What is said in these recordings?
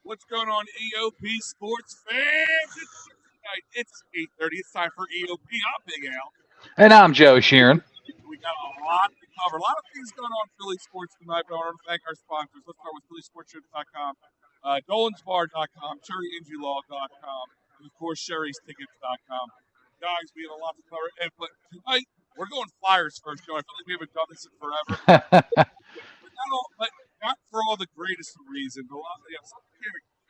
What's going on, EoP sports fans? It's 8:30. It's time for EoP. I'm Big Al. And I'm Joe Sheeran. We got a lot to cover. A lot of things going on in Philly sports tonight, but I want to thank our sponsors. Let's start with PhillySportsShow.com, DolansBar.com, CherryInjuLaw.com, and of course, Sherry'sTickets.com. Guys, we have a lot to cover. But tonight, we're going Flyers first, Joe. I feel like we haven't done this in forever. But not for all the greatest of reasons. A lot, something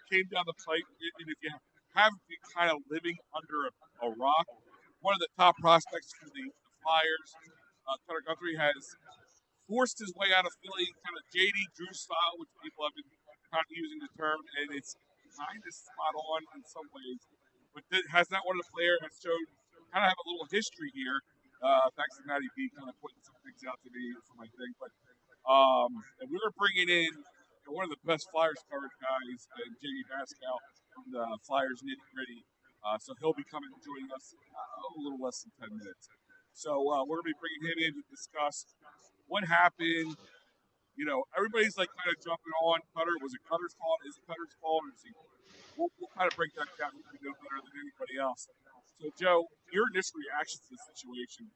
came down the pipe, and if you haven't been kind of living under a rock, one of the top prospects for the Flyers, Cutter Guthrie, has forced his way out of Philly, kind of JD Drew style, which people have been kind of using the term, and it's kind of spot on in some ways. But has not one of the players has showed kind of have a little history here. Thanks to Matty B kind of putting some things out to me for my thing, but. And we were bringing in one of the best Flyers coverage guys, Jamey Baskow from the Flyers Nitty Gritty. So he'll be coming and joining us a little less than 10 minutes. So we're going to be bringing him in to discuss what happened. You know, everybody's like kind of jumping on Cutter. Was it Cutter's fault? Is it Cutter's fault? Or is he? We'll kind of break that down. We know better than anybody else. So, Joe, your initial reaction to the situation,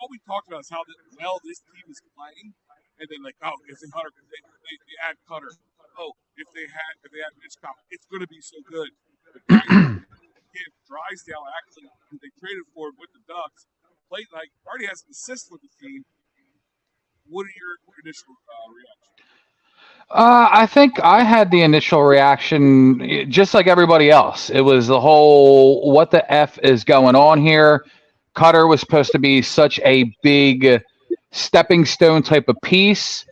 all we talked about is how well this team is playing. And then if they add Cutter. Oh, if they add Mitchell, it's going to be so good. But if Drysdale actually, who they traded for with the Ducks, played already has an assist with the team. What are your initial reactions? I think I had the initial reaction just like everybody else. It was the whole what the F is going on here. Cutter was supposed to be such a big stepping stone type of piece,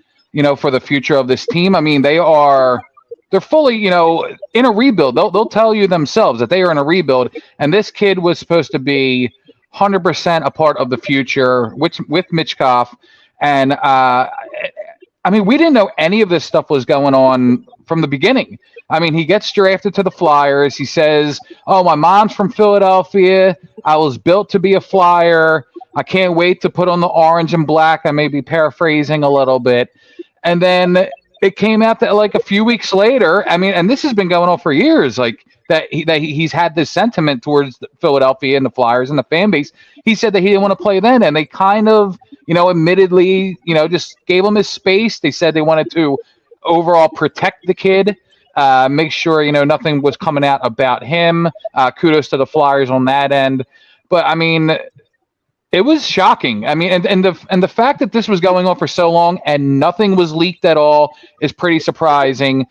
for the future of this team. I mean, they're fully, in a rebuild. They'll tell you themselves that they are in a rebuild, and this kid was supposed to be 100% a part of the future with Mitchkov. And I mean, we didn't know any of this stuff was going on from the beginning. I mean, he gets drafted to the Flyers. He says, "Oh, my mom's from Philadelphia. I was built to be a Flyer. I can't wait to put on the orange and black." I may be paraphrasing a little bit. And then it came out that like a few weeks later, I mean, and this has been going on for years, like he's had this sentiment towards Philadelphia and the Flyers and the fan base. He said that he didn't want to play then, and they kind of, admittedly, just gave him his space. They said they wanted to overall protect the kid, make sure, nothing was coming out about him. Kudos to the Flyers on that end. But I mean, it was shocking. I mean, and the fact that this was going on for so long and nothing was leaked at all is pretty surprising.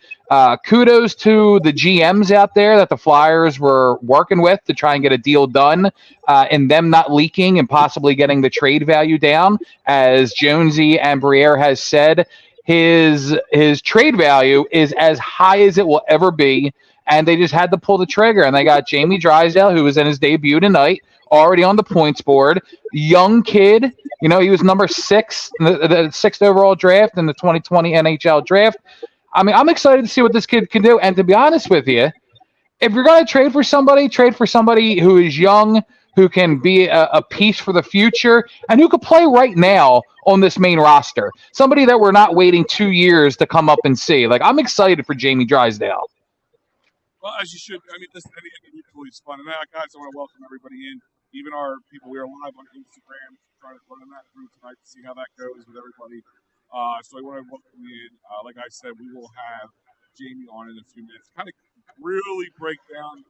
Kudos to the GMs out there that the Flyers were working with to try and get a deal done, and them not leaking and possibly getting the trade value down. As Jonesy and Briere has said, his trade value is as high as it will ever be, and they just had to pull the trigger. And they got Jamie Drysdale, who was in his debut tonight, already on the points board. Young kid, he was number 6 in the 6th overall draft in the 2020 NHL draft. I mean, I'm excited to see what this kid can do. And to be honest with you, if you're going to trade for somebody who is young, who can be a piece for the future, and who could play right now on this main roster. Somebody that we're not waiting 2 years to come up and see. Like, I'm excited for Jamie Drysdale. Well, as you should. I mean, listen, any mutually is fun. And guys, I want to welcome everybody in. Even our people, we are live on Instagram, trying to run that through tonight to see how that goes with everybody. So I want to welcome you in. Like I said, we will have Jamie on in a few minutes. Kind of really break down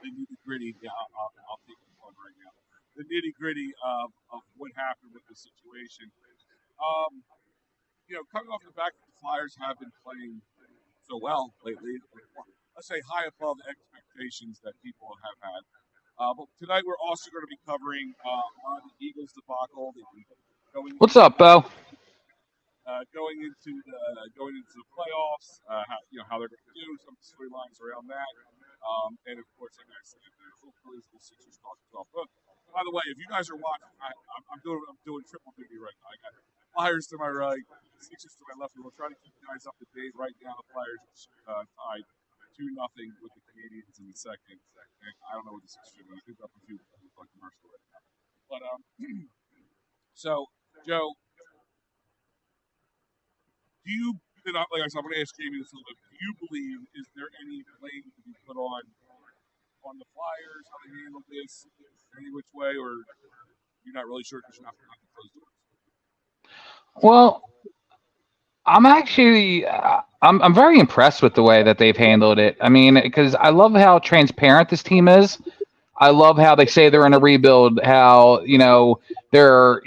the nitty gritty. Yeah, I'll take the plug right now. The nitty gritty of what happened with the situation. Coming off the back, the Flyers have been playing so well lately. Let's say high above expectations that people have had. But tonight we're also going to be covering on the Eagles debacle. What's up, Bo? Going into the playoffs, how they're going to do, some storylines around that, and of course, like I said, hopefully the Sixers talk as well. But by the way, if you guys are watching, I'm doing triple duty right now. I got Flyers to my right, Sixers to my left, and we'll try to keep you guys up to date. Right now, the Flyers tied 2-0 with the Canadians in the second. And I don't know what the Sixers are doing. I think up a few like commercial right now. But so Joe, do you then, like I said, I'm going to ask Jamey this a little bit. Do you believe, is there any blame to be put on the Flyers, how they handle this, any which way, or you're not really sure because you're not behind the closed doors? Well, I'm actually I'm very impressed with the way that they've handled it. I mean, because I love how transparent this team is. I love how they say they're in a rebuild. How they're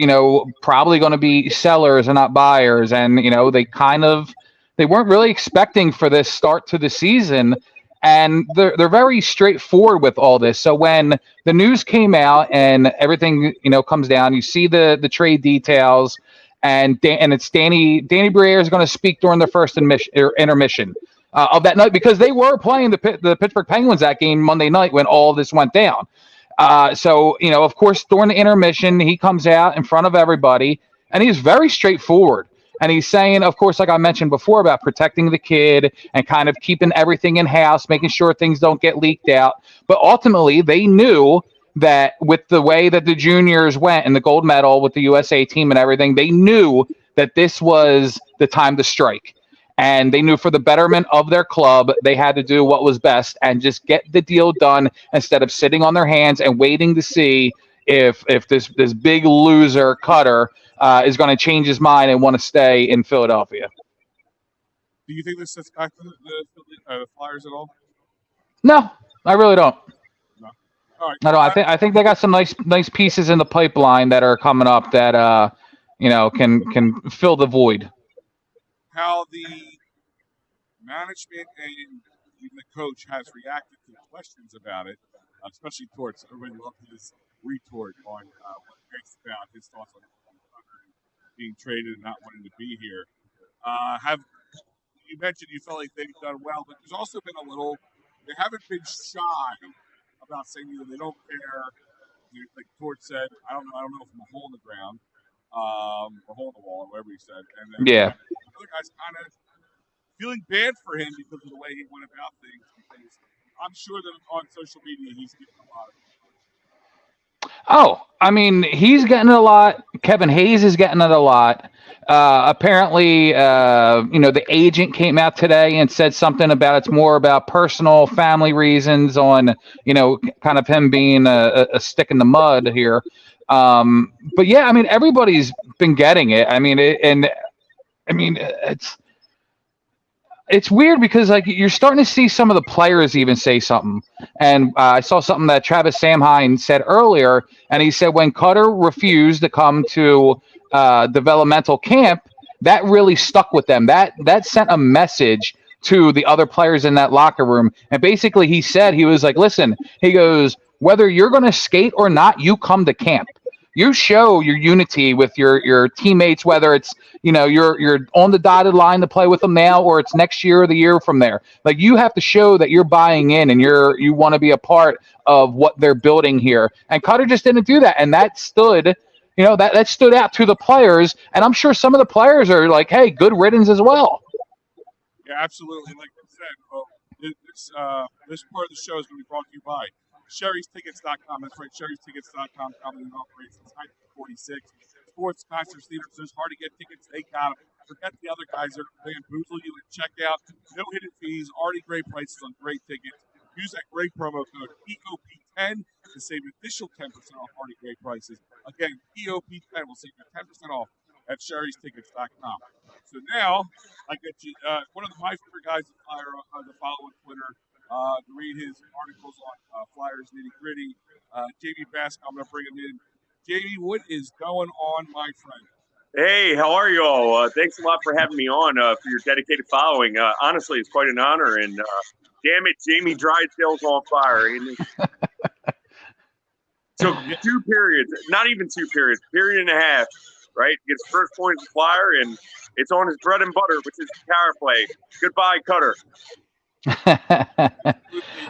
probably going to be sellers and not buyers, and they weren't really expecting for this start to the season, and they're very straightforward with all this. So when the news came out and everything comes down, you see the trade details, and it's Danny Briere is going to speak during the first intermission of that night, because they were playing the Pittsburgh Penguins that game Monday night when all this went down. So of course, during the intermission, he comes out in front of everybody, and he's very straightforward. And he's saying, of course, like I mentioned before, about protecting the kid and kind of keeping everything in house, making sure things don't get leaked out. But ultimately, they knew that with the way that the juniors went and the gold medal with the USA team and everything, they knew that this was the time to strike. And they knew for the betterment of their club, they had to do what was best and just get the deal done instead of sitting on their hands and waiting to see if this big loser Cutter is going to change his mind and want to stay in Philadelphia. Do you think this sets back to the Flyers at all? No, I really don't. No. All right. I don't. I think they got some nice pieces in the pipeline that are coming up that can fill the void. How the management and even the coach has reacted to the questions about it, especially towards everybody loved his retort on what Greg's about, his thoughts on being traded and not wanting to be here. Have you mentioned you felt like they've done well, but there's also been they haven't been shy about saying they don't care. Like Tort said, I don't know if I'm a hole in the ground, or hole in the wall, or whatever he said. And then Yeah. the other guy's kind of feeling bad for him because of the way he went about things. Because I'm sure that on social media he's getting a lot of it. Oh, I mean, he's getting a lot. Kevin Hayes is getting it a lot. Apparently, the agent came out today and said something about it's more about personal family reasons on, kind of him being a stick in the mud here. But yeah, I mean, everybody's been getting it. I mean, it's weird because like you're starting to see some of the players even say something. And I saw something that Travis Samheim said earlier, and he said when Cutter refused to come to developmental camp, that really stuck with them. That sent a message to the other players in that locker room. And basically he said, he was like, listen, he goes, whether you're going to skate or not, you come to camp. You show your unity with your teammates, whether it's you're on the dotted line to play with them now, or it's next year or the year from there. Like you have to show that you're buying in and you want to be a part of what they're building here. And Cutter just didn't do that, and that stood, that stood out to the players. And I'm sure some of the players are like, hey, good riddance as well. Yeah, absolutely. Like I said, this part of the show is going to be brought to you by Sherry'sTickets.com. That's right, Sherry'sTickets.com. Comedy operates since 1946. Sports, concerts, theaters, it's hard to get tickets. They got them. Forget the other guys that are bamboozle you at checkout. No hidden fees. Already great prices on great tickets. Use that great promo code EoP10 to save an additional 10% off already great prices. Again, EoP10 will save you 10% off at Sherry'sTickets.com. So now, I get you one of my favorite guys to follow on Twitter. To read his articles on Flyers Nitty Gritty. Jamey Baskow, I'm going to bring him in. Jamey, what is going on, my friend? Hey, how are you all? Thanks a lot for having me on for your dedicated following. Honestly, it's quite an honor. And damn it, Jamey Drysdale's on fire. So 2 periods, not even 2 periods, period and a half, right? Gets first point as a Flyer, and it's on his bread and butter, which is power play. Goodbye, Cutter.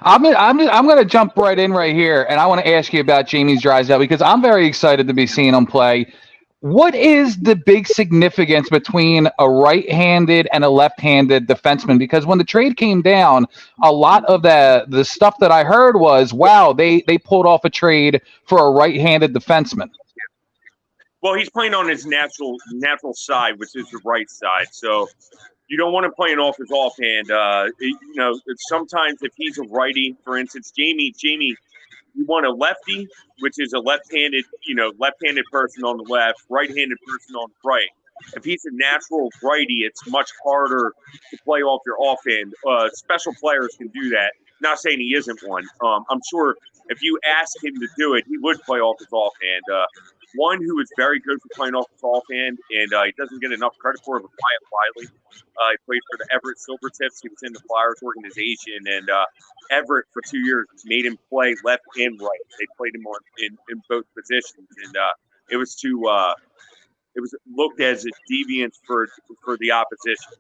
I'm going to jump right in right here, and I want to ask you about Jamey Drysdale because I'm very excited to be seeing him play. What is the big significance between a right-handed and a left-handed defenseman? Because when the trade came down, a lot of the stuff that I heard was, wow, they pulled off a trade for a right-handed defenseman. Well, he's playing on his natural side, which is the right side. So You don't want him playing off his offhand. Sometimes if he's a righty, for instance, Jamey, you want a lefty, which is a left-handed person on the left, right-handed person on the right. If he's a natural righty, it's much harder to play off your offhand. Special players can do that. Not saying he isn't one. I'm sure if you ask him to do it, he would play off his offhand. One who is very good for playing off his offhand, and he doesn't get enough credit for it, but Wyatt Wiley. He played for the Everett Silvertips. He was in the Flyers organization, and Everett for 2 years made him play left and right. They played him in both positions, and it was looked as a deviance for the opposition.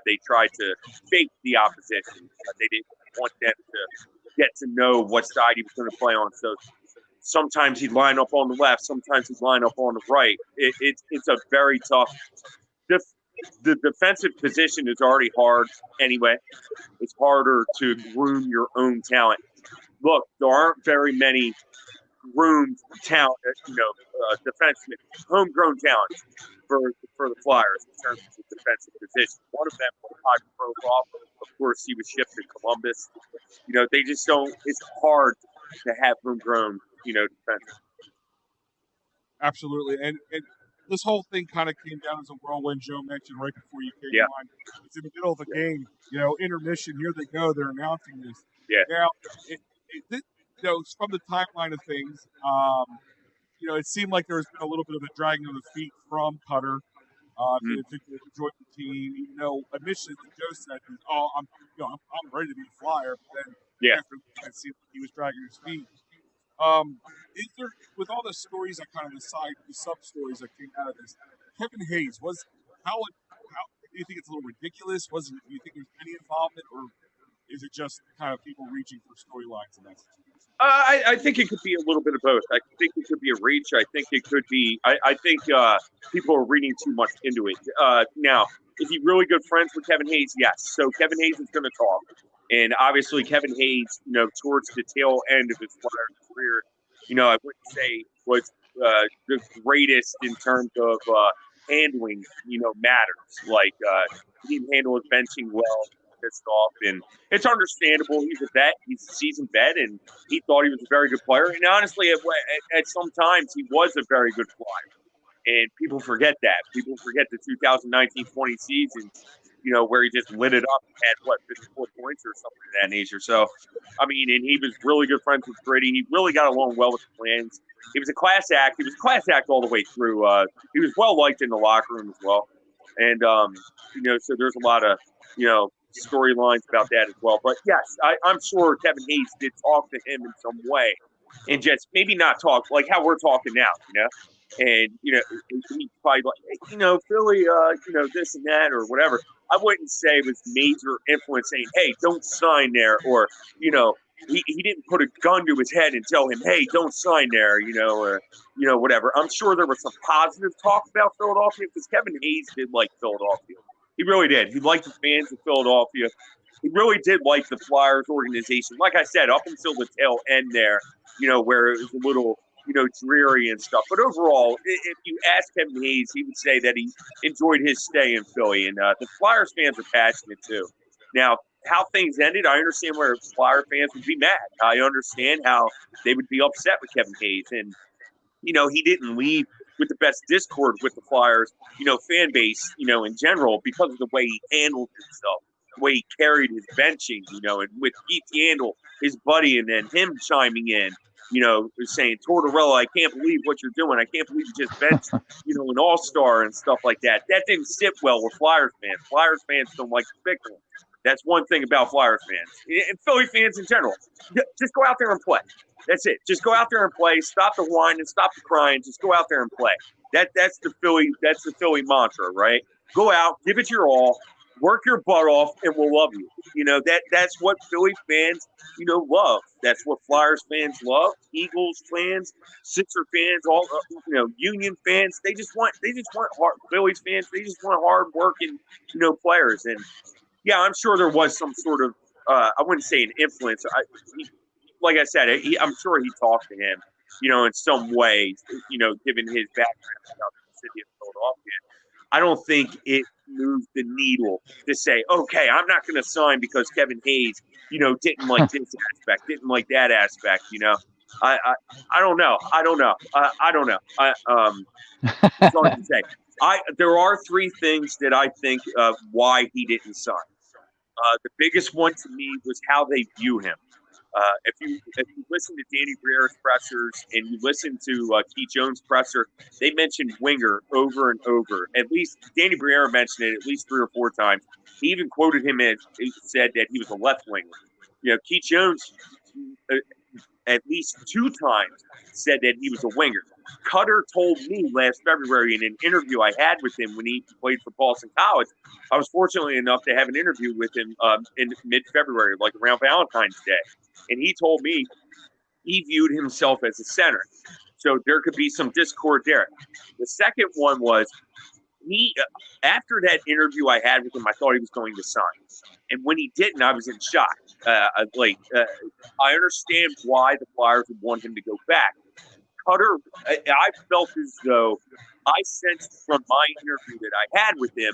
They tried to fake the opposition. They didn't want them to get to know what side he was going to play on. So sometimes he'd line up on the left, sometimes he'd line up on the right. It's a very tough. The defensive position is already hard anyway. It's harder to groom your own talent. Look, there aren't very many groomed talent, defensemen, homegrown talents for the Flyers in terms of the defensive position. One of them was Todd Prokof. Of course, he was shipped to Columbus. They just don't. It's hard to have homegrown, defense. Absolutely, and this whole thing kind of came down as a whirlwind. Joe mentioned right before you came on. It's in the middle of a game, intermission. Here they go. They're announcing this. Yeah. Now, from the timeline of things, it seemed like there has been a little bit of a dragging of the feet from Cutter to join the team. Even though initially Joe said, I'm ready to be a Flyer," but then after it seemed like he was dragging his feet. Is there, with all the stories that kind of the sub stories that came out of this, Kevin Hayes how do you think it's a little ridiculous? Do you think there's any involvement, or is it just kind of people reaching for storylines in that situation? I think it could be a little bit of both. I think it could be a reach. I think it could be. I think people are reading too much into it. Now, is he really good friends with Kevin Hayes? Yes. So Kevin Hayes is going to talk, and obviously Kevin Hayes, towards the tail end of his Flyers career, I wouldn't say was the greatest in terms of handling, matters. Like he didn't handle his benching well. Pissed off, and it's understandable. He's a vet. He's a seasoned vet, and he thought he was a very good player. And honestly, at some times, he was a very good Flyer. And people forget that. People forget the 2019-20 season, where he just lit it up and had, 54 points or something of that nature. So, and he was really good friends with Gritty. He really got along well with the Plans. He was a class act. He was a class act all the way through. He was well liked in the locker room as well. And, so there's a lot of, storylines about that as well. But yes, I'm sure Kevin Hayes did talk to him in some way, and just maybe not talk like how we're talking now, and he's probably like, Philly, this and that or whatever. I wouldn't say it was major influence saying, hey, don't sign there, or he didn't put a gun to his head and tell him, hey, don't sign there, or whatever. I'm sure there was some positive talk about Philadelphia because Kevin Hayes did like Philadelphia. He really did. He liked the fans of Philadelphia. He really did like the Flyers organization. Like I said, up until the tail end there, where it was a little, dreary and stuff. But overall, if you ask Kevin Hayes, he would say that he enjoyed his stay in Philly. And the Flyers fans are passionate too. Now, how things ended, I understand where Flyer fans would be mad. I understand how they would be upset with Kevin Hayes. And, he didn't leave with the best discord with the Flyers, fan base, in general, because of the way he handled himself, the way he carried his benching, and with Keith Yandel, his buddy, and then him chiming in, saying, Tortorella, I can't believe what you're doing. I can't believe you just benched, an all-star and stuff like that. That didn't sit well with Flyers fans. Flyers fans don't like to pick them. That's one thing about Flyers fans and Philly fans in general. Just go out there and play. That's it. Just go out there and play. Stop the whining. Stop the crying. Just go out there and play. That's the Philly mantra, right? Go out, give it your all, work your butt off, and we'll love you. That's what Philly fans, love. That's what Flyers fans love. Eagles fans, Sixer fans, all Union fans. They just want hard. Phillies fans. They just want hard working, players. And yeah, I'm sure there was some sort of I wouldn't say an influence. Like I said, I'm sure he talked to him, in some way, given his background about the city of Philadelphia. I don't think it move the needle to say, okay, I'm not going to sign because Kevin Hayes, didn't like this aspect, didn't like that aspect. I don't know. I don't know. It's hard to say. There are three things that I think why he didn't sign. The biggest one to me was how they view him. If you listen to Danny Briere's pressers and you listen to Keith Jones' presser, they mentioned winger over and over. At least Danny Briere mentioned it at least 3 or 4 times. He even quoted him as he said that he was a left winger. Keith Jones at least 2 times said that he was a winger. Cutter told me last February in an interview I had with him when he played for Boston College. I was fortunate enough to have an interview with him in mid-February, like around Valentine's Day. And he told me he viewed himself as a center. So there could be some discord there. The second one was after that interview I had with him, I thought he was going to sign. And when he didn't, I was in shock. I understand why the Flyers would want him to go back. Cutter, I felt as though I sensed from my interview that I had with him,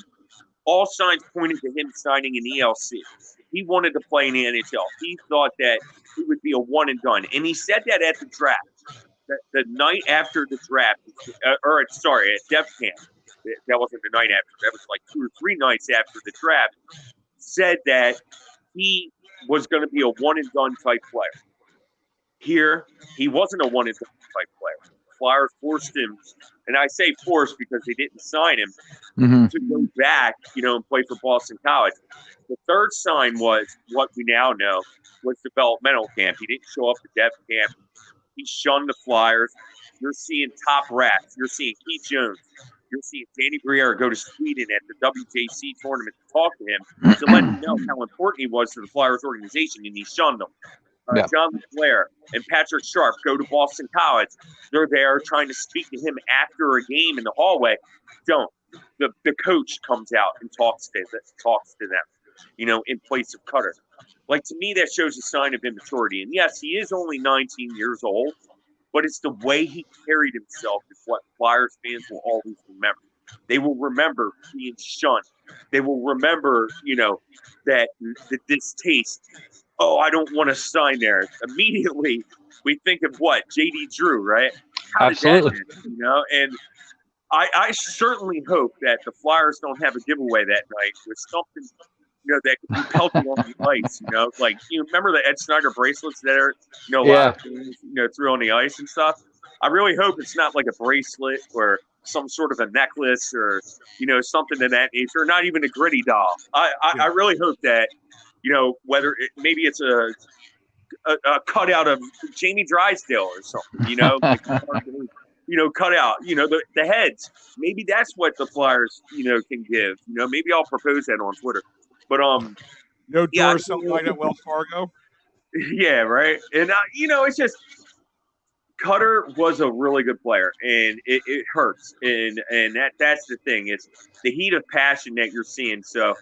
all signs pointed to him signing an ELC. He wanted to play in the NHL. He thought that he would be a one and done. And he said that at the draft. The night after the draft, at Dev Camp. That wasn't the night after. That was like 2 or 3 nights after the draft. Said that he was going to be a one and done type player. Here, he wasn't a one and done type player. Flyers forced him, and I say forced because they didn't sign him, to go back, and play for Boston College. The third sign was what we now know was developmental camp. He didn't show up to Dev Camp. He shunned the Flyers. You're seeing top rats. You're seeing Keith Jones. You're seeing Danny Briere go to Sweden at the WJC tournament to talk to him to let him know how important he was to the Flyers organization, and he shunned them. John LeClaire and Patrick Sharp go to Boston College. They're there trying to speak to him after a game in the hallway. Don't. The coach comes out and talks to them, in place of Cutter. Like, to me, that shows a sign of immaturity. And yes, he is only 19 years old, but it's the way he carried himself is what Flyers fans will always remember. They will remember being shunned. They will remember, that distaste. Oh, I don't want to sign there. Immediately, we think of what? J.D. Drew, right? Absolutely. And I certainly hope that the Flyers don't have a giveaway that night with something, that could be pelted on the ice, Like, remember the Ed Snyder bracelets that are, a lot of things, threw on the ice and stuff? I really hope it's not like a bracelet or some sort of a necklace or, something of that nature, or not even a gritty doll. I really hope that, whether maybe it's a cutout of Jamie Drysdale or something, like, cut out, the heads. Maybe that's what the Flyers, can give. Maybe I'll propose that on Twitter. But no door, something like at Wells Fargo. Yeah, right. And it's just Cutter was a really good player, and it hurts. And that's the thing. It's the heat of passion that you're seeing. So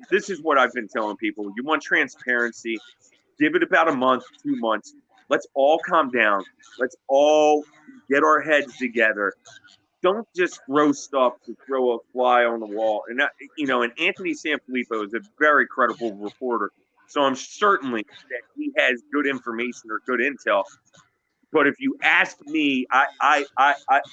this is what I've been telling people. You want transparency, give it about a month, 2 months. Let's all calm down. Let's all get our heads together. Don't just throw stuff to throw a fly on the wall. And and Anthony Sanfilippo is a very credible reporter. So I'm certainly that he has good information or good intel. But if you ask me, I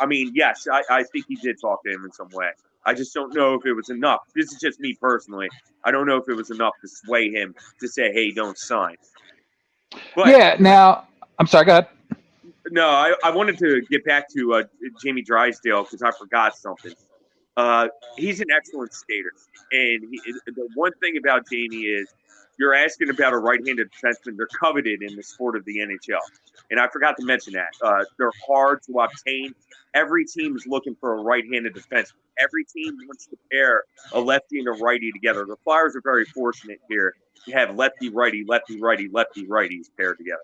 mean, yes, I think he did talk to him in some way. I just don't know if it was enough. This is just me personally. I don't know if it was enough to sway him to say, hey, don't sign. But, now, I'm sorry, go ahead. No, I wanted to get back to Jamie Drysdale because I forgot something. He's an excellent skater. And the one thing about Jamie is you're asking about a right-handed defenseman. They're coveted in the sport of the NHL. And I forgot to mention that. They're hard to obtain. Every team is looking for a right-handed defenseman. Every team wants to pair a lefty and a righty together. The Flyers are very fortunate here to have lefty-righty, lefty-righty, lefty-righties paired together.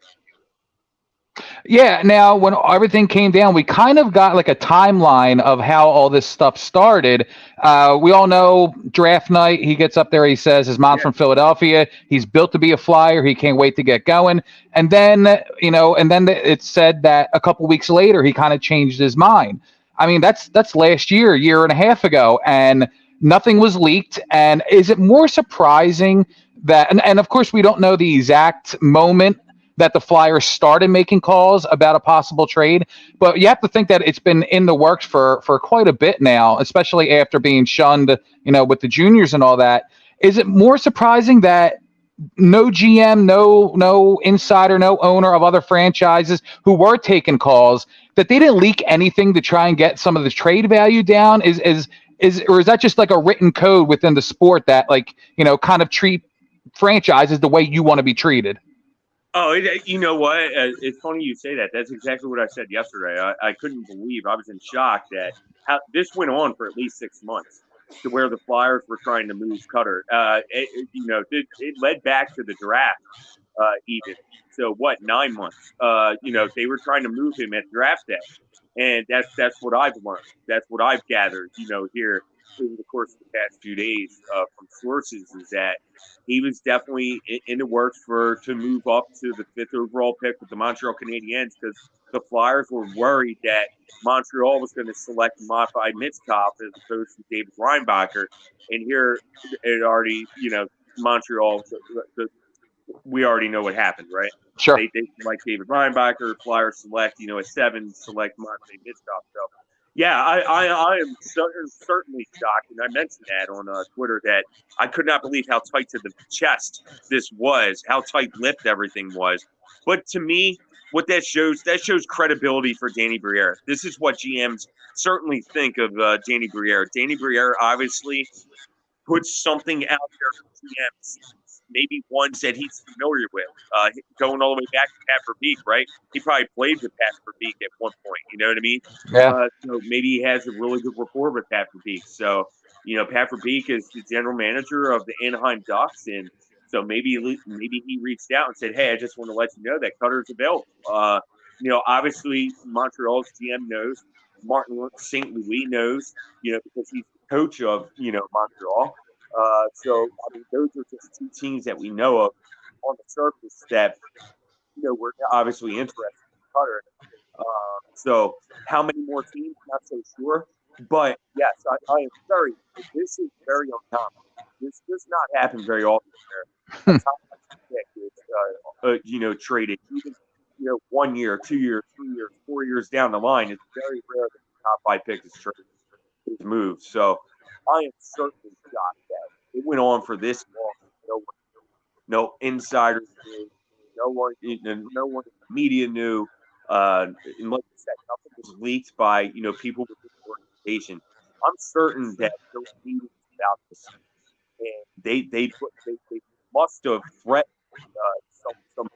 Yeah, now when everything came down, we kind of got like a timeline of how all this stuff started. We all know draft night, he gets up there, he says his mom's from Philadelphia. He's built to be a Flyer. He can't wait to get going. And then, it said that a couple weeks later, he kind of changed his mind. I mean, that's last year and a half ago. And Nothing was leaked. And is it more surprising that, and of course, we don't know the exact moment that the Flyers started making calls about a possible trade, but you have to think that it's been in the works for quite a bit now, especially after being shunned, with the juniors and all that. Is it more surprising that no GM, no insider, no owner of other franchises who were taking calls, that they didn't leak anything to try and get some of the trade value down? Or is that just like a written code within the sport that, like, kind of treat franchises the way you want to be treated? Oh, you know what? It's funny you say that. That's exactly what I said yesterday. I couldn't believe, I was in shock that how this went on for at least 6 months, to where the Flyers were trying to move Cutter. It led back to the draft, even. So what? 9 months. They were trying to move him at draft day, and that's what I've learned. That's what I've gathered. Here over the course of the past few days, from sources, is that he was definitely in the works to move up to the 5th overall pick with the Montreal Canadiens, because the Flyers were worried that Montreal was going to select modified Mitzkov as opposed to David Reinbacher. And here it already, Montreal, we already know what happened, right? Sure. They select David Reinbacher, Flyers select, at 7, select Monte Mitzkov. So, yeah, I am certainly shocked, and I mentioned that on Twitter, that I could not believe how tight to the chest this was, how tight-lipped everything was. But to me, what that shows credibility for Danny Briere. This is what GMs certainly think of Danny Briere. Danny Briere obviously puts something out there for GMs, maybe ones that he's familiar with. Going all the way back to Pat Verbeek, right? He probably played with Pat Verbeek at one point. You know what I mean? Yeah. So maybe he has a really good rapport with Pat Verbeek. So, Pat Verbeek is the general manager of the Anaheim Ducks, and so maybe he reached out and said, "Hey, I just want to let you know that Cutter's available." Obviously Montreal's GM knows. Martin St. Louis knows, because he's the coach of, Montreal. So, I mean, those are just two teams that we know of on the surface that, we're obviously interested in Cutter. So, how many more teams? Not so sure. But, yes, I am this is very uncommon. This does not happen very often there. A top pick is, traded. Even, 1 year, 2 years, 3 years, 4 years down the line, it's very rare that the top 5 pick is traded, is moved. So, I am certainly shocked that it went on for this long. No insiders knew. No one in the media knew. And like I said, nothing was leaked by people within the organization. I'm certain that there were meetings about this, and they must have threatened some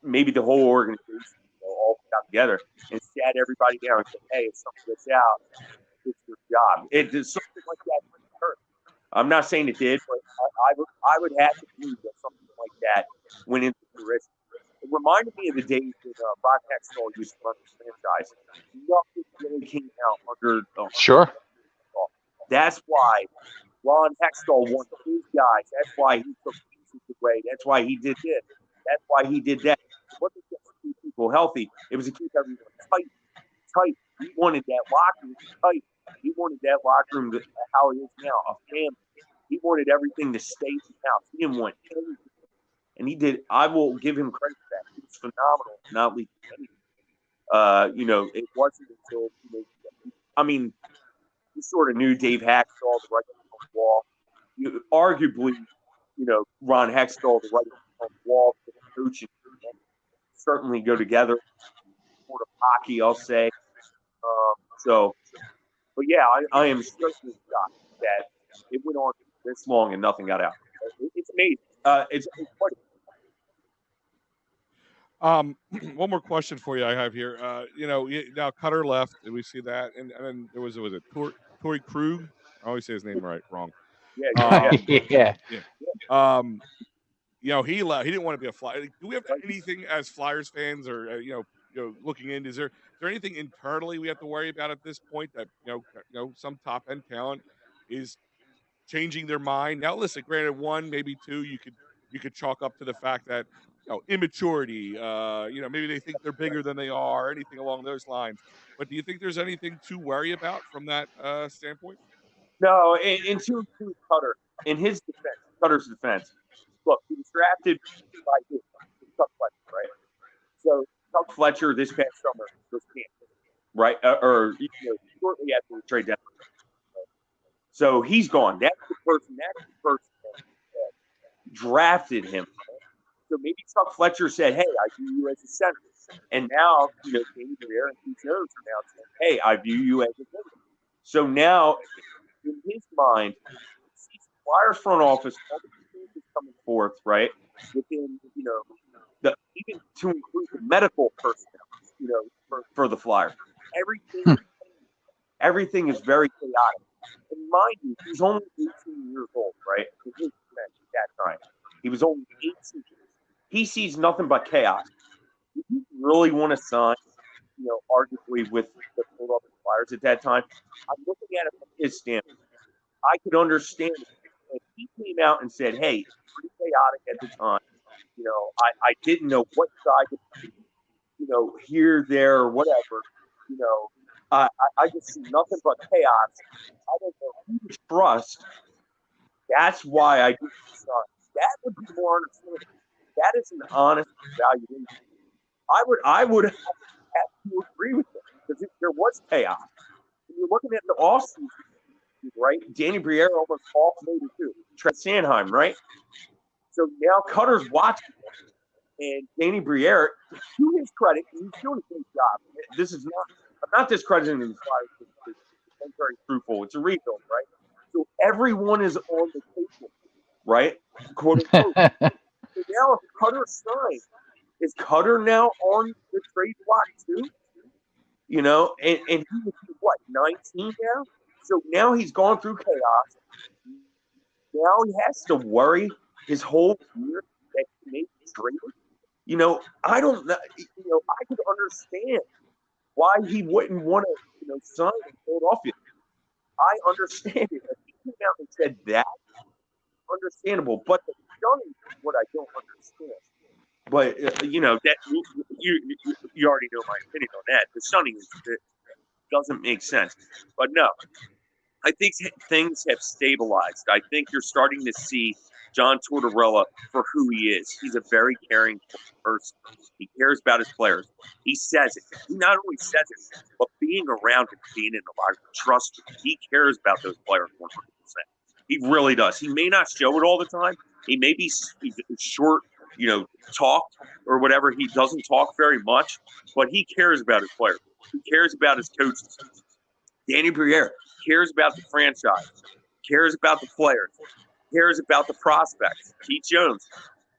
maybe the whole organization, all got together and sat everybody down and said, "Hey, if something gets out, it's your job." It is something like that hurt. I'm not saying it did, but I would have to believe that something like that went into fruition. It reminded me of the days when Ron Hextall used to run the franchise. Nothing really came out under. Sure. That's why Ron Hextall wanted his guys. That's why he took pieces away. That's why he did this. That's why he did that. It wasn't just to keep people healthy. It was to keep everyone tight. He wanted that locker room tight. He wanted that locker room to how it is now, a family. He wanted everything to stay in the house. He didn't want anything. And he did. I will give him credit for that. He was phenomenal, not leaking anything. It wasn't until, you sort of knew Dave Haxtell, the right on the wall. Arguably, Ron Hextall, the right on the wall, for the coaching, certainly go together. Sport of hockey, I'll say. But yeah, I am certainly shocked that it went on this long and nothing got out. It's amazing. It's quite. One more question for you I have here. Now Cutter left, and we see that, and then was it Torrey Krug? I always say his name wrong. Yeah. He left. He didn't want to be a Flyer. Do we have anything as Flyers fans, or looking in? Is there anything internally we have to worry about at this point that some top end talent is changing their mind? Now, listen, granted, 1 maybe 2 you could chalk up to the fact that immaturity. Maybe they think they're bigger than they are, or anything along those lines. But do you think there's anything to worry about from that standpoint? No, and to Cutter, in his defense, Cutter's defense, look, he was drafted by Chuck Fletcher, right? So Chuck Fletcher this past summer was canceled, right? Or shortly after the trade deadline. So he's gone. That's the person that drafted him. So maybe Chuck Fletcher said, "Hey, I view you as a center," and now Jamey Baskow and Pete Jones are now saying, "Hey, I view you as a center." So now, in his mind, the Flyers front office, all the things is coming forth, right? Within even to include the medical personnel, for the Flyers, everything is very chaotic. And mind you, he's only 18 years old, right? At that time, he was only 18. He sees nothing but chaos. If you really want to sign, arguably with the Philadelphia Flyers at that time, I'm looking at it from his standpoint. I could understand if he came out and said, "Hey, it's pretty chaotic at the time. I didn't know what side to be, here, there, or whatever. I just see nothing but chaos. I don't know who to trust. That's why I didn't sign." That would be more understandable. That is an honest evaluation. I would have to agree with them because there was chaos. When you're looking at the offseason, right? Danny Briere almost offloaded too. Trent Sanheim, right? So now Cutter's watching him, and Danny Briere, to his credit, he's doing a great job. This is not. I'm not discrediting the Flyers. I'm very truthful. It's a rebuild, right? So everyone is on the table, right? Quote unquote. So now if Cutter signs, is Cutter now on the trade block too? And he was what, 19 now? So now he's gone through chaos. Now he has to worry his whole year that he may be traded. I don't know. I could understand why he wouldn't want to, sign in Philadelphia. I understand it. If he came out and said that, understandable. But the shunning is what I don't understand. But that you already know my opinion on that. The shunning doesn't make sense. But no, I think things have stabilized. I think you're starting to see John Tortorella for who he is. He's a very caring person. He cares about his players. He says it. He not only says it, but being around him, being in the locker room, trust him. He cares about those players 100%. He really does. He may not show it all the time. He may be short, talk or whatever. He doesn't talk very much, but he cares about his players. He cares about his coaches. Danny Briere cares about the franchise, cares about the players, cares about the prospects. Keith Jones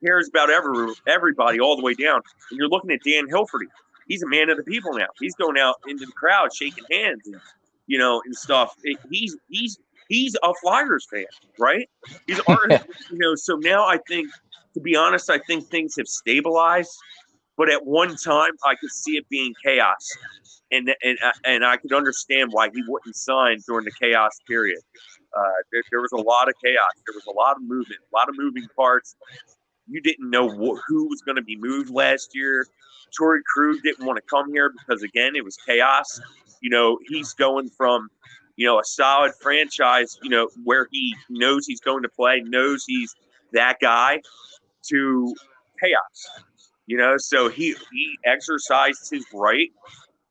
cares about everybody all the way down. And you're looking at Dan Hilferty. He's a man of the people now. He's going out into the crowd, shaking hands, and and stuff. He's a Flyers fan, right? He's So now I think, to be honest, I think things have stabilized. But at one time, I could see it being chaos, and I could understand why he wouldn't sign during the chaos period. There was a lot of chaos. There was a lot of movement, a lot of moving parts. You didn't know who was going to be moved last year. Torrey Krug didn't want to come here because, again, it was chaos. He's going from, a solid franchise, where he knows he's going to play, knows he's that guy, to chaos. So he exercised his right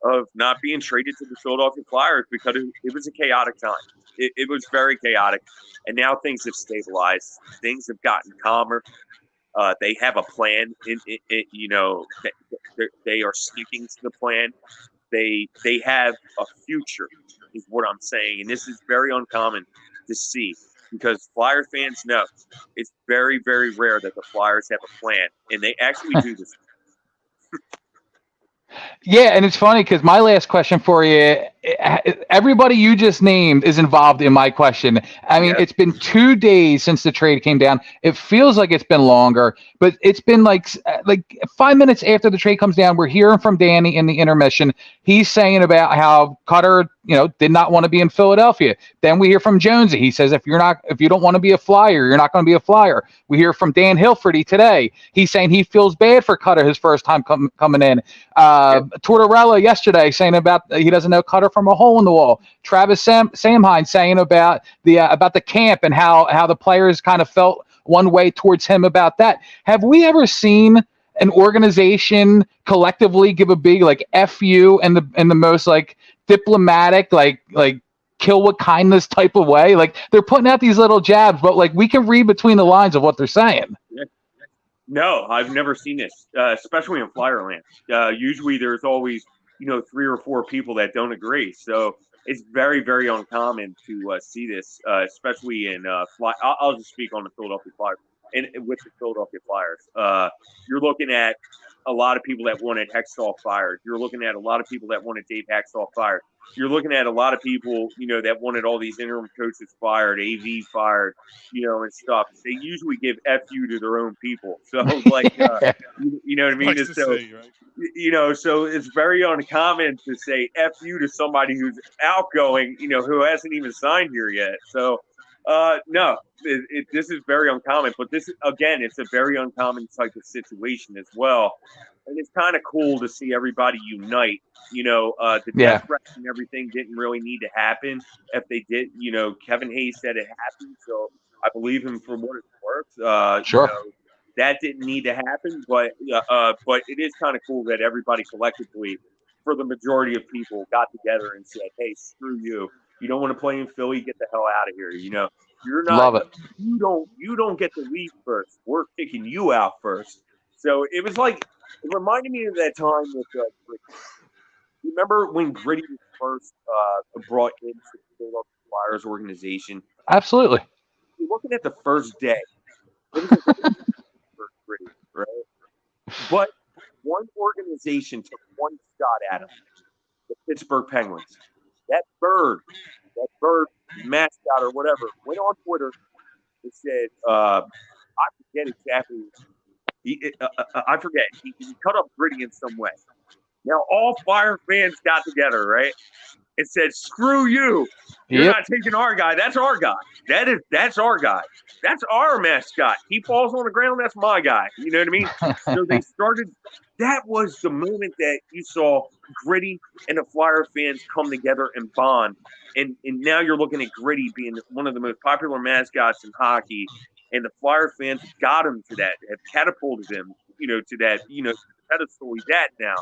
of not being traded to the Philadelphia Flyers because it was a chaotic time. It was very chaotic. And now things have stabilized. Things have gotten calmer. They have a plan. They are sticking to the plan. They have a future, is what I'm saying. And this is very uncommon to see because Flyer fans know it's very, very rare that the Flyers have a plan. And they actually do this. Yeah, and it's funny because my last question for you, everybody you just named is involved in my question. I mean, It's been 2 days since the trade came down. It feels like it's been longer, but it's been like 5 minutes after the trade comes down. We're hearing from Danny in the intermission. He's saying about how Cutter, did not want to be in Philadelphia. Then we hear from Jonesy. He says, if you don't want to be a Flyer, you're not going to be a Flyer. We hear from Dan Hilferty today. He's saying he feels bad for Cutter his first time coming in. Tortorella yesterday saying about he doesn't know Cutter from a hole in the wall. Travis Samheim saying about the camp and how the players kind of felt one way towards him about that. Have we ever seen an organization collectively give a big like F you in the most like diplomatic like kill with kindness type of way? Like they're putting out these little jabs, but like we can read between the lines of what they're saying. No, I've never seen this, especially in Flyerland. Usually there's always, 3 or 4 people that don't agree. So it's very, very uncommon to see this, especially in I'll just speak on the Philadelphia Flyers. And with the Philadelphia Flyers, you're looking at a lot of people that wanted Hextall fired. You're looking at a lot of people that wanted Dave Hextall fired. You're looking at a lot of people, that wanted all these interim coaches fired, AV fired, and stuff. They usually give FU to their own people. So, like, you know what I mean? Nice to So, see, right? So it's very uncommon to say FU to somebody who's outgoing, who hasn't even signed here yet. So, no, this is very uncommon. But this, again, it's a very uncommon type of situation as well. And it's kind of cool to see everybody unite. The death threats and everything didn't really need to happen. If they did, Kevin Hayes said it happened. So I believe him for what it's worth. Sure. That didn't need to happen. But it is kind of cool that everybody collectively, for the majority of people, got together and said, hey, screw you. You don't want to play in Philly? Get the hell out of here. You're not. Love it. You don't get to leave first. We're kicking you out first. So it was like it reminded me of that time with Gritty. Remember when Gritty was first brought into the Philadelphia Flyers organization? Absolutely. You're looking at the first day. It was for Gritty, right? But one organization took one shot at him. The Pittsburgh Penguins. That bird mascot or whatever, went on Twitter and said, I forget exactly. I forget. He cut up Gritty in some way. Now, all Fire fans got together, right? And said, screw you. You're not taking our guy. That's our guy. That's our guy. That's our mascot. He falls on the ground. That's my guy. You know what I mean? So they started. That was the moment that you saw Gritty and the Flyer fans come together and bond. And now you're looking at Gritty being one of the most popular mascots in hockey. And the Flyer fans got him to that, have catapulted him, to that, pedestal he's at now.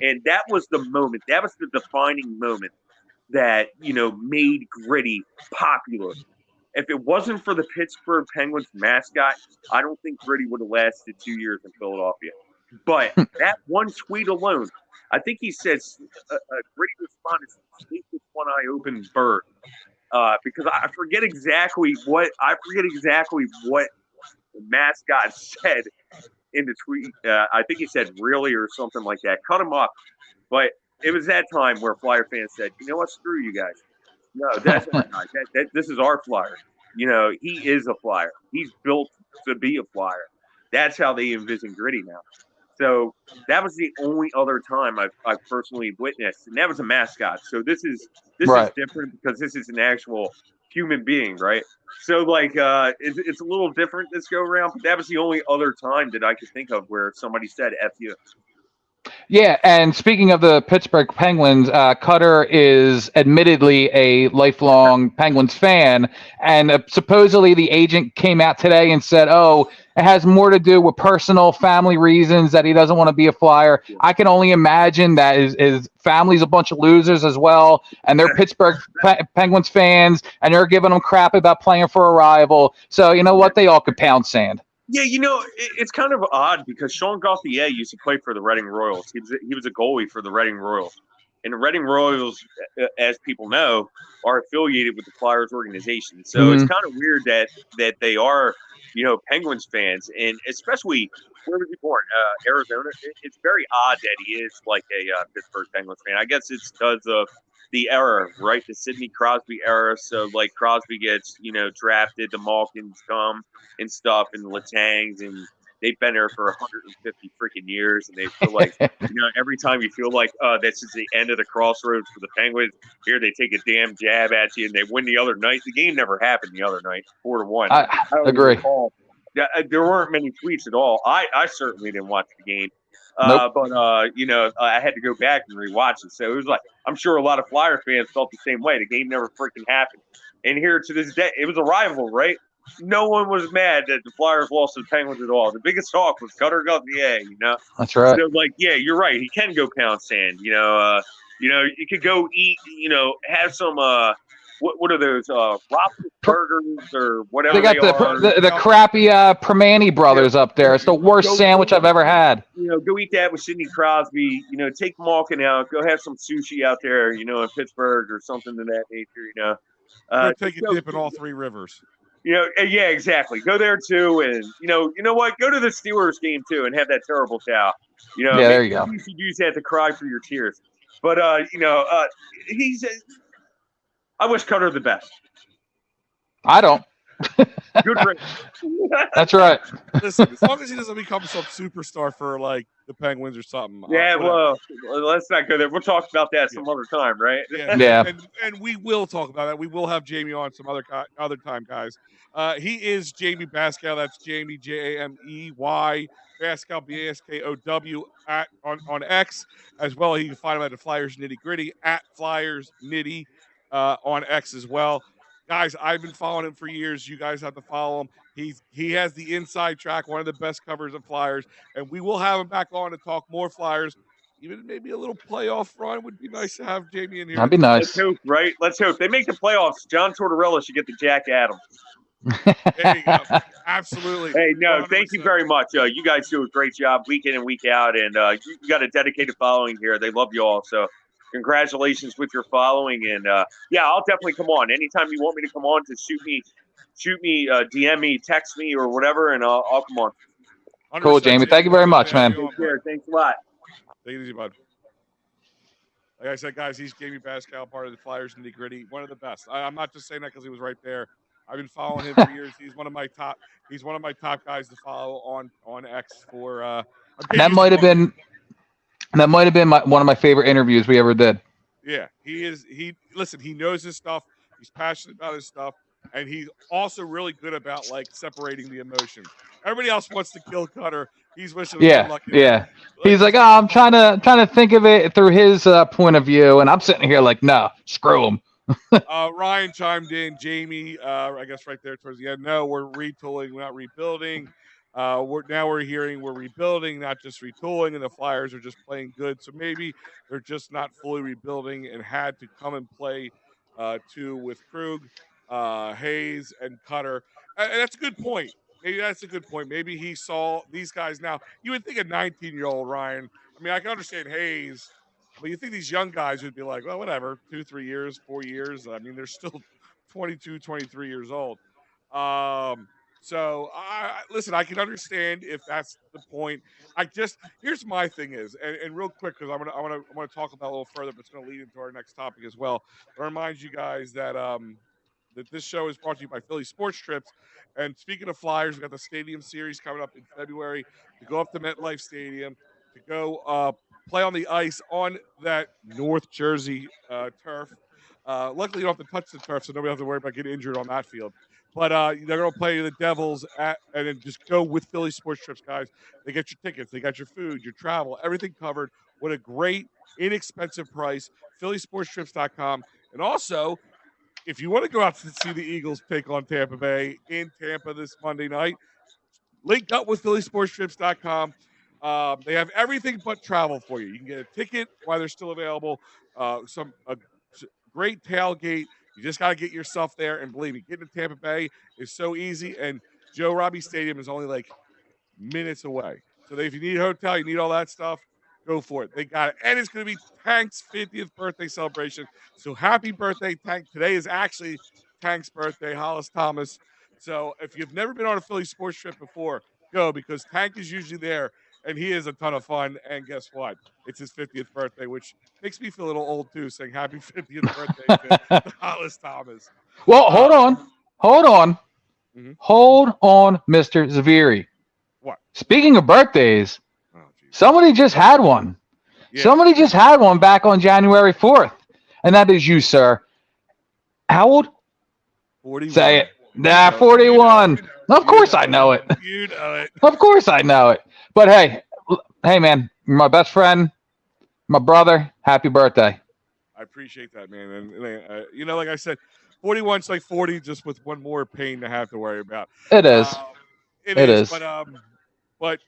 And that was the moment. That was the defining moment that, made Gritty popular. If it wasn't for the Pittsburgh Penguins mascot, I don't think Gritty would have lasted 2 years in Philadelphia. But that one tweet alone, I think he says, Gritty responded, "Sleep with one eye open, bird." Because I forget exactly what the mascot said in the tweet. I think he said "really" or something like that. Cut him off. But it was that time where Flyer fans said, "You know what? Screw you guys. No, that's not nice. This is our Flyer. He is a Flyer. He's built to be a Flyer." That's how they envision Gritty now. So that was the only other time I've personally witnessed, and that was a mascot. So this is different because this is an actual human being, right? So like it's a little different this go around, but that was the only other time that I could think of where somebody said "F you." Yeah, and speaking of the Pittsburgh Penguins, Cutter is admittedly a lifelong Penguins fan, and supposedly the agent came out today and said, oh, it has more to do with personal family reasons that he doesn't want to be a Flyer. I can only imagine that his family's a bunch of losers as well, and they're Pittsburgh Penguins fans, and they're giving them crap about playing for a rival. So you know what? They all could pound sand. Yeah, it's kind of odd because Sean Gauthier used to play for the Reading Royals. He was a goalie for the Reading Royals. And the Reading Royals, as people know, are affiliated with the Flyers organization. So it's kind of weird that they are, Penguins fans. And especially, where was he born? Arizona. It's very odd that he is like a Pittsburgh Penguins fan. I guess it's because of the era, right? The Sidney Crosby era. So, like, Crosby gets, drafted, the Malkins come and stuff, and the Latangs, and they've been there for 150 freaking years, and they feel like, every time you feel like this is the end of the crossroads for the Penguins, here they take a damn jab at you, and they win the other night. The game never happened the other night, 4-1. I agree. There weren't many tweets at all. I certainly didn't watch the game. Nope. But I had to go back and rewatch it. So it was like, I'm sure a lot of Flyer fans felt the same way. The game never freaking happened. And here to this day, it was a rival, right? No one was mad that the Flyers lost to the Penguins at all. The biggest talk was Cutter Gauthier, That's right. So like, yeah, you're right. He can go pound sand, you could go eat, have some, what are those, Robson burgers or whatever They got are. the crappy Permane brothers up there. It's the worst sandwich I've ever had. Go eat that with Sidney Crosby. Take Malkin out. Go have some sushi out there. In Pittsburgh or something of that nature. Go take a dip in all three rivers. Yeah, exactly. Go there too, and you know what? Go to the Steelers game too, and have that terrible cow. Yeah, there you go. You should use that to cry for your tears. But he's. I wish Cutter the best. I don't. Good for him. That's right. Listen, as long as he doesn't become some superstar for like the Penguins or something. Yeah, well, let's not go there. We'll talk about that some other time, right? Yeah. And we will talk about that. We will have Jamey on some other time, guys. He is Jamey Baskow. That's Jamey, Jamey, Baskow, Baskow on X as well. You can find him at the Flyers Nitty Gritty at Flyers Nitty on X as well. Guys, I've been following him for years. You guys have to follow him. He has the inside track, one of the best covers of Flyers, and we will have him back on to talk more Flyers. Even maybe a little playoff run would be nice to have Jamey in here. That'd be nice. Let's hope, right? Let's hope. They make the playoffs. John Tortorella should get the Jack Adams. There you go. Absolutely. Hey, no, 100%. Thank you very much. You guys do a great job week in and week out, and you got a dedicated following here. They love you all, so congratulations with your following. And I'll definitely come on anytime you want me to come on. To shoot me, DM me, text me, or whatever, and I'll come on. Cool, Jamey. Thank you very much, man. Take care. Thanks a lot. Take it easy, bud. Like I said, guys, he's Jamey Baskow, part of the Flyers Nitty Gritty, one of the best. I'm not just saying that because he was right there. I've been following him for years. He's one of my top guys to follow on X for. That might have been one of my favorite interviews we ever did. Yeah, he is. He knows his stuff. He's passionate about his stuff, and he's also really good about like separating the emotion. Everybody else wants to kill Cutter. He's wishing. Yeah. He's like, I'm trying to think of it through his point of view, and I'm sitting here like, no, screw him. Ryan chimed in. Jamey, I guess right there towards the end. No, we're retooling, we're not rebuilding. We're hearing we're rebuilding, not just retooling, and the Flyers are just playing good. So maybe they're just not fully rebuilding and had to come and play two with Krug, Hayes, and Cutter. And that's a good point. Maybe that's a good point. Maybe he saw these guys now. You would think a 19-year-old Ryan. I mean, I can understand Hayes, but you think these young guys would be like, well, whatever, 2, 3 years, 4 years. I mean, they're still 22, 23 years old. So, listen, I can understand if that's the point. Here's my thing is, and real quick, because I'm gonna talk about it a little further, but it's gonna lead into our next topic as well. I remind you guys that that this show is brought to you by Philly Sports Trips. And speaking of Flyers, we got the Stadium Series coming up in February to go up to MetLife Stadium to go play on the ice on that North Jersey turf. Luckily, you don't have to touch the turf, so nobody has to worry about getting injured on that field. But they're going to play the Devils and then just go with Philly Sports Trips, guys. They get your tickets, they got your food, your travel, everything covered. What a great, inexpensive price. PhillySportsTrips.com. And also, if you want to go out to see the Eagles take on Tampa Bay in Tampa this Monday night, link up with PhillySportsTrips.com. They have everything but travel for you. You can get a ticket while they're still available. A great tailgate. You just got to get yourself there. And believe me, getting to Tampa Bay is so easy. And Joe Robbie Stadium is only like minutes away. So if you need a hotel, you need all that stuff, go for it. They got it. And it's going to be Tank's 50th birthday celebration. So happy birthday, Tank. Today is actually Tank's birthday, Hollis Thomas. So if you've never been on a Philly sports trip before, go, because Tank is usually there. And he is a ton of fun. And guess what? It's his 50th birthday, which makes me feel a little old, too, saying happy 50th birthday to Hollis Thomas. Well, hold on. Mm-hmm. Hold on, Mr. Zaviri. What? Speaking of birthdays, somebody just had one. Yeah. Somebody just had one back on January 4th. And that is you, sir. How old? 41. Say it. Nah, 41. Of course I know it. You know it. Of course I know it. But hey, man, you're my best friend, my brother. Happy birthday. I appreciate that, man. And like I said, 41's like 40, just with one more pain to have to worry about. It is. It is. But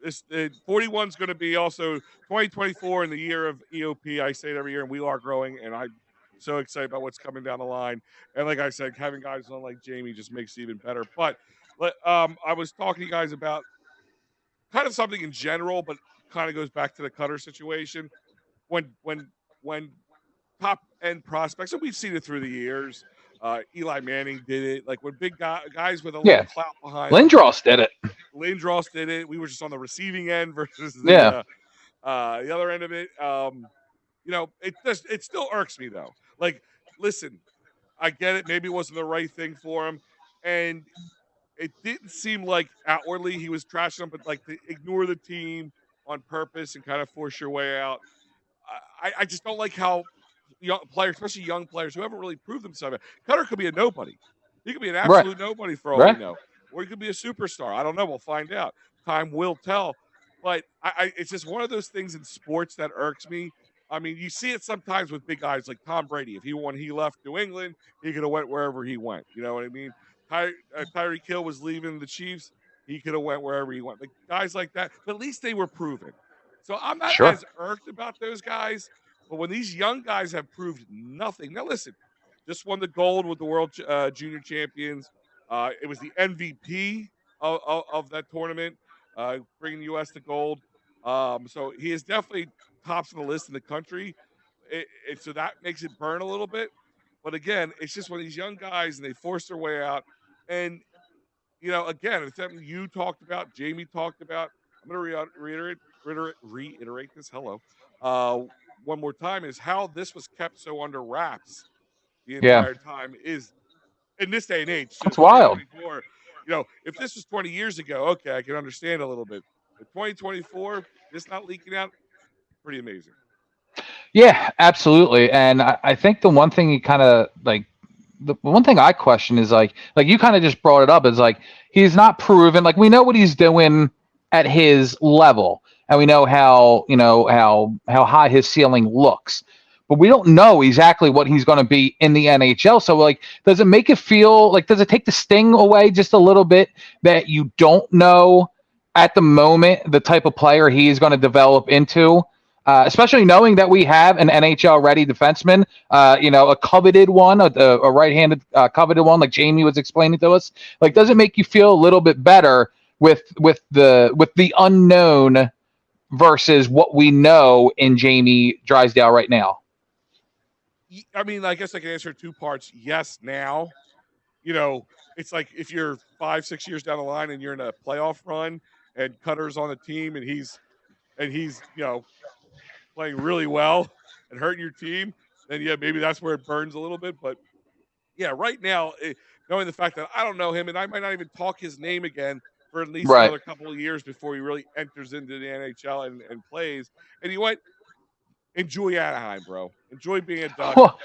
this 41's going to be also 2024 in the year of EoP. I say it every year, and we are growing, and I'm so excited about what's coming down the line. And like I said, having guys on like Jamey just makes it even better. But I was talking to you guys about kind of something in general, but kind of goes back to the Cutter situation. When top end prospects, and we've seen it through the years. Eli Manning did it. Like when big guys with a little clout behind Lindros did it. Lindros did it. We were just on the receiving end versus the other end of it. It still irks me though. Like, listen, I get it. Maybe it wasn't the right thing for him, and it didn't seem like outwardly he was trashing them, but like to ignore the team on purpose and kind of force your way out. I just don't like how young players, especially young players who haven't really proved themselves. Cutter could be a nobody. He could be an absolute nobody for all we know. Or he could be a superstar. I don't know. We'll find out. Time will tell. But it's just one of those things in sports that irks me. I mean, you see it sometimes with big guys like Tom Brady. If he left New England, he could have went wherever he went. You know what I mean? Tyreek Hill was leaving the Chiefs. He could have went wherever he went. Like guys like that. But at least they were proven. So I'm not as irked about those guys. But when these young guys have proved nothing. Now, listen, just won the gold with the World Junior Champions. It was the MVP of that tournament, bringing the U.S. to gold. So he is definitely tops of the list in the country. So that makes it burn a little bit. But again, it's just when these young guys and they force their way out. And, again, it's something you talked about, Jamey talked about. I'm going to reiterate this. Hello. One more time is how this was kept so under wraps the entire time is in this day and age. It's wild. If this was 20 years ago, okay, I can understand a little bit. But 2024, this not leaking out, pretty amazing. Yeah, absolutely. And I think the one thing you kind of like, the one thing I question is like you kind of just brought it up is like, he's not proven, like we know what he's doing at his level. And we know how high his ceiling looks, but we don't know exactly what he's going to be in the NHL. So like, does it make it feel like, does it take the sting away just a little bit that you don't know at the moment the type of player he is going to develop into, especially knowing that we have an NHL ready defenseman, a coveted one, a right-handed coveted one, like Jamey was explaining to us. Like, does it make you feel a little bit better with the unknown versus what we know in Jamey Drysdale right now? I mean, I guess I can answer 2 parts. Yes, now. It's like if you're 5-6 years down the line and you're in a playoff run and Cutter's on the team and he's playing really well and hurting your team, then maybe that's where it burns a little bit. But right now, knowing the fact that I don't know him and I might not even talk his name again for at least another couple of years before he really enters into the NHL and plays. And you know what? Enjoy Anaheim, bro. Enjoy being a Duck. Well,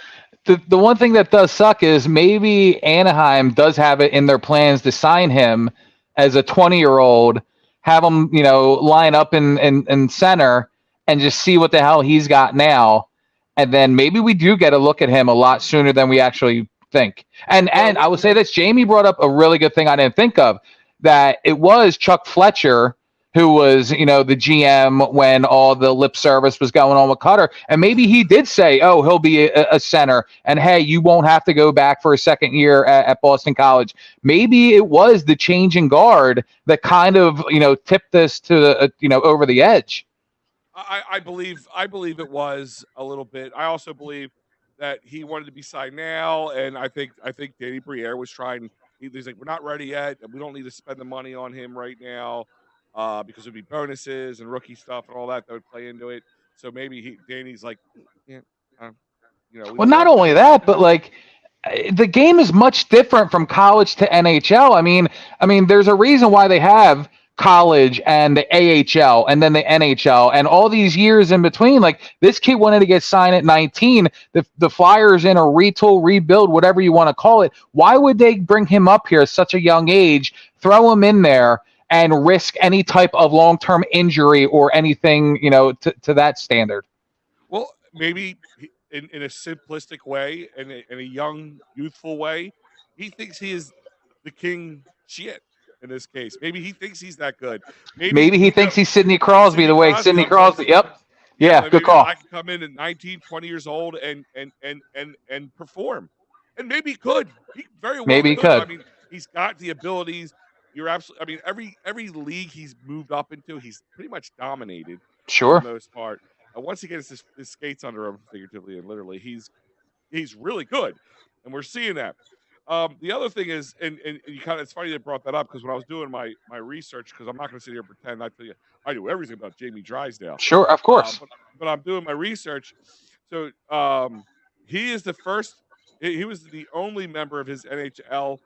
the one thing that does suck is maybe Anaheim does have it in their plans to sign him as a 20-year-old, have him, line up in center and just see what the hell he's got now. And then maybe we do get a look at him a lot sooner than we actually think. And I would say this, Jamey brought up a really good thing I didn't think of, that it was Chuck Fletcher who was, the GM when all the lip service was going on with Cutter. And maybe he did say, oh, he'll be a center. And, hey, you won't have to go back for a second year at Boston College. Maybe it was the change in guard that kind of, tipped this to the, over the edge. I believe it was a little bit. I also believe that he wanted to be signed now. And I think Danny Briere was trying. He's like, we're not ready yet. And we don't need to spend the money on him right now. Because it'd be bonuses and rookie stuff and all that would play into it. So maybe Danny's like, Well, not only that, but like the game is much different from college to NHL. I mean, there's a reason why they have college and the AHL and then the NHL and all these years in between. Like, this kid wanted to get signed at 19. The Flyers in a retool, rebuild, whatever you want to call it. Why would they bring him up here at such a young age, throw him in there, and risk any type of long-term injury or anything, to that standard? Well, maybe in a simplistic way, in a young, youthful way, he thinks he is the king shit in this case. Maybe he thinks he's that good. Maybe he thinks he's Sidney Crosby the way Sidney Crosby. Yep. Yeah, good call. I can come in at 19, 20 years old and perform. And maybe he could. He very well maybe could. He could. I mean, he's got the abilities. You're absolutely. I mean, every league he's moved up into, he's pretty much dominated. Sure. For the most part. Once he gets his skates under him, figuratively and literally, he's really good, and we're seeing that. The other thing is, and you it's funny you brought that up, because when I was doing my research, because I'm not going to sit here and pretend I tell you I knew everything about Jamey Drysdale. Sure, of course. But I'm doing my research. So he is the first. He was the only member of his NHL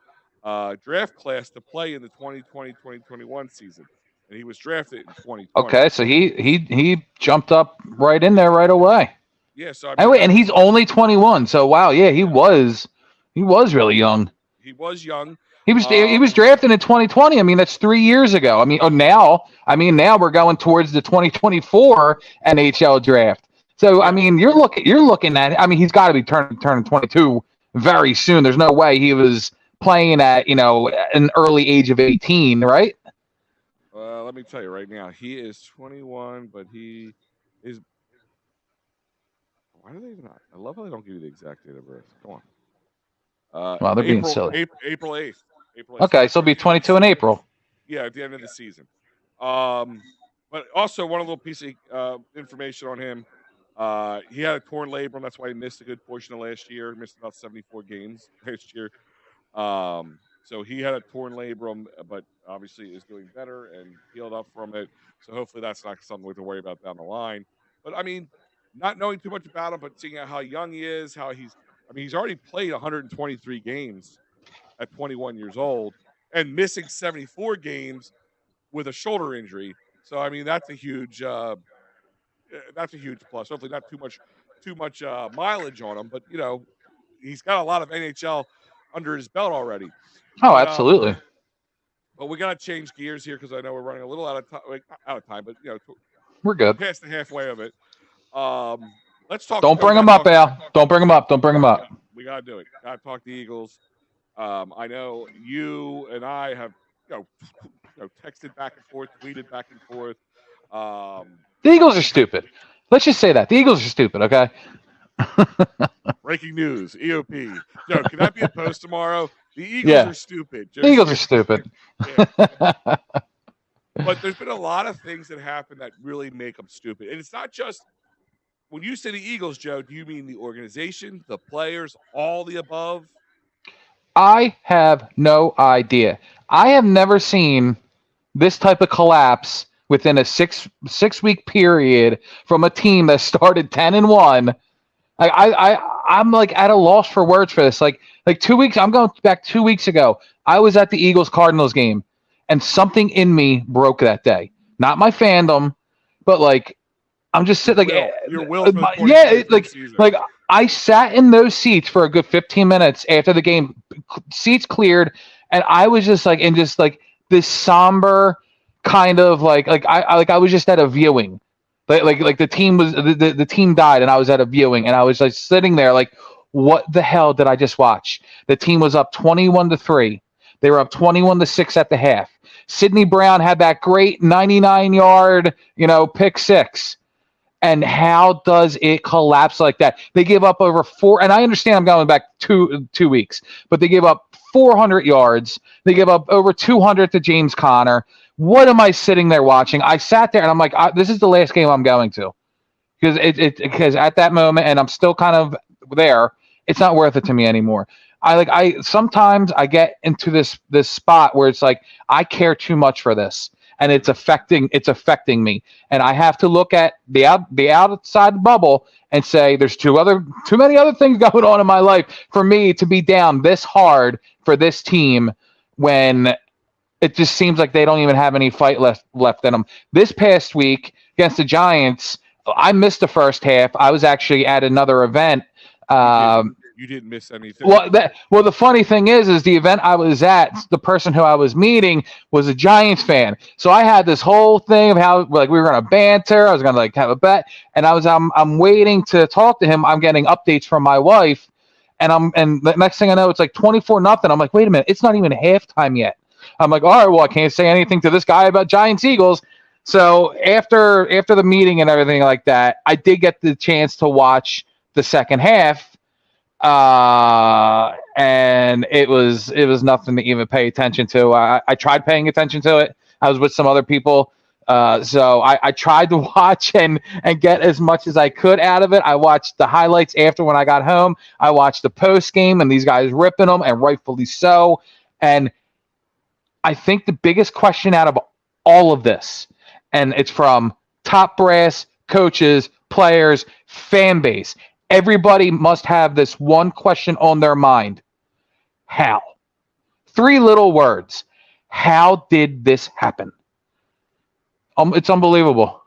draft class to play in the 2020-2021 season. And he was drafted in 2020. Okay, so he jumped up right in there right away. Yeah, so and he's only 21. So wow, yeah, he was really young. He was young. He was drafted in 2020. I mean, that's 3 years ago. I mean, now we're going towards the 2024 NHL draft. So I mean, you're looking at. I mean, he's got to be turning 22 very soon. There's no way he was playing at an early age of 18, right? Let me tell you right now, he is 21, but he is. Why do they even not? I love how they don't give you the exact date of birth. Come on. Well, they're being silly. April 8th. Okay, so he'll be 22 in April. Yeah, at the end of the season. But also one little piece of information on him. He had a torn labrum. That's why he missed a good portion of last year. He missed about 74 games last year. So he had a torn labrum, but obviously is doing better and healed up from it. So hopefully that's not something we have to worry about down the line. But I mean, not knowing too much about him, but seeing how young he is, he's already played 123 games at 21 years old and missing 74 games with a shoulder injury. So I mean, that's a huge plus. Hopefully not too much mileage on him, but he's got a lot of NHL under his belt already. Oh, absolutely. But we got to change gears here, because I know we're running a little out of time, but we're good. Past the halfway of it. Let's talk. Don't bring him up, Al. Don't bring him up. We got to do it. Got to talk the Eagles. I know you and I have texted back and forth, tweeted back and forth. The Eagles are stupid. Let's just say that. The Eagles are stupid, okay? Breaking news, EoP. Joe, can that be a post tomorrow? The Eagles are stupid. The Eagles are stupid. Yeah. But there's been a lot of things that happen that really make them stupid. And it's not just, when you say the Eagles, Joe, do you mean the organization, the players, all the above? I have no idea. I have never seen this type of collapse within a six-week period from a team that started 10-1. I'm like at a loss for words for this. Like 2 weeks, I'm going back 2 weeks ago. I was at the Eagles-Cardinals game, and something in me broke that day. Not my fandom, but like I'm just sitting your will for like I sat in those seats for a good 15 minutes after the game. Seats cleared, and I was just like in just like this somber kind of like I was just at a viewing. Like the team was the team died, and I was at a viewing, and I was like sitting there like, what the hell did I just watch? The team was up 21-3. They were up 21-6 at the half. Sidney Brown had that great 99-yard, pick six. And how does it collapse like that? They give up over 4, and I understand I'm going back two weeks, but they give up 400 yards. They give up over 200 to James Conner. What am I sitting there watching? I sat there and I'm like, this is the last game I'm going to, because at that moment, and I'm still kind of there, it's not worth it to me anymore. I sometimes I get into this spot where it's like I care too much for this, and it's affecting me, and I have to look at the outside bubble and say there's too many other things going on in my life for me to be down this hard for this team when it just seems like they don't even have any fight left in them. This past week against the Giants, I missed the first half. I was actually at another event. You didn't miss anything. Well, the funny thing is the event I was at, the person who I was meeting was a Giants fan. So I had this whole thing of how like we were gonna banter. I was gonna like have a bet, and I'm waiting to talk to him. I'm getting updates from my wife, and the next thing I know, it's like 24-0. I'm like, wait a minute, it's not even halftime yet. I'm like, all right, well, I can't say anything to this guy about Giants Eagles. So after the meeting and everything like that, I did get the chance to watch the second half. And it was nothing to even pay attention to. I tried paying attention to it. I was with some other people. So I tried to watch and get as much as I could out of it. I watched the highlights after when I got home. I watched the post game and these guys ripping them, and rightfully so. And I think the biggest question out of all of this, and it's from top brass, coaches, players, fan base, everybody must have this one question on their mind. How? 3 little words. How did this happen? It's unbelievable.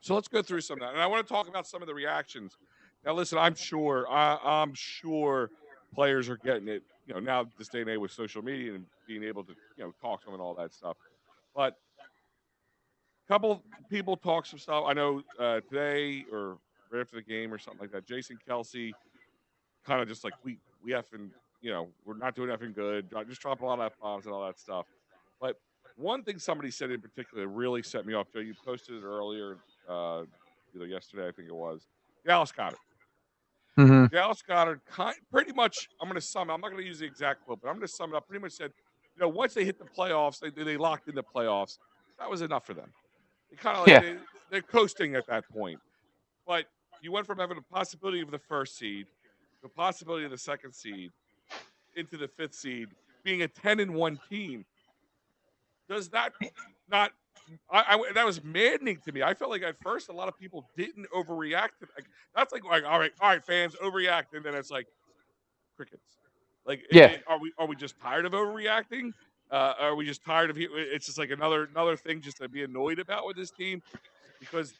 So let's go through some of that. And I want to talk about some of the reactions. Now, listen, I'm sure players are getting it, now this day and age with social media and being able to, talk to them and all that stuff. But a couple people talk some stuff. I know today or right after the game or something like that, Jason Kelsey kind of just like, we effing, we're not doing effing good. Just dropping a lot of F-bombs and all that stuff. But one thing somebody said in particular really set me off, Joe. You posted it earlier, yesterday, I think it was. Dallas Goedert. Mm-hmm. Dallas Goedert pretty much, I'm going to sum it. I'm not going to use the exact quote, but I'm going to sum it up. Pretty much said, once they hit the playoffs, they locked in the playoffs. That was enough for them. They kind of like, they're coasting at that point. But you went from having a possibility of the first seed to a possibility of the second seed into the 5th seed, being a 10-1 team. Does that not? That was maddening to me. I felt like at first a lot of people didn't overreact. That's like all right, fans overreact, and then it's like crickets. Like, are we just tired of overreacting? Are we just tired of? It's just like another thing just to be annoyed about with this team, because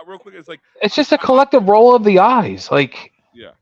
real quick, it's like it's just a collective roll of the eyes. Like, yeah.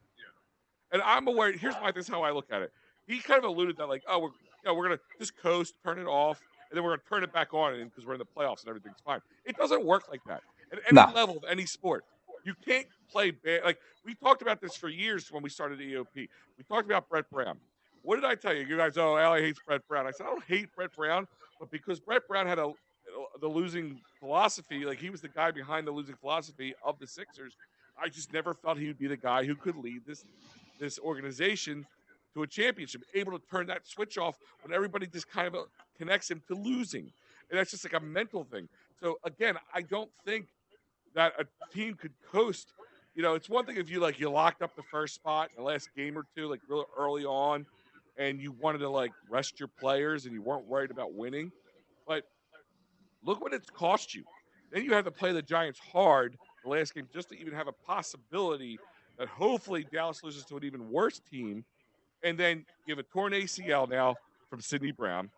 And I'm aware. Here's this is how I look at it. He kind of alluded that like, we're gonna just coast, turn it off, and then we're gonna turn it back on because we're in the playoffs and everything's fine. It doesn't work like that at any level of any sport. You can't play bad. Like, we talked about this for years when we started EoP. We talked about Brett Brown. What did I tell you? You guys, Allie hates Brett Brown. I said, I don't hate Brett Brown, but because Brett Brown had the losing philosophy, like he was the guy behind the losing philosophy of the Sixers, I just never felt he would be the guy who could lead this organization to a championship, able to turn that switch off when everybody just kind of connects him to losing. And that's just like a mental thing. So again, I don't think that a team could coast. It's one thing if you locked up the first spot in the last game or two, like real early on, and you wanted to rest your players and you weren't worried about winning. But look what it's cost you. Then you have to play the Giants hard the last game just to even have a possibility that hopefully Dallas loses to an even worse team. And then you have a torn ACL now from Sidney Brown.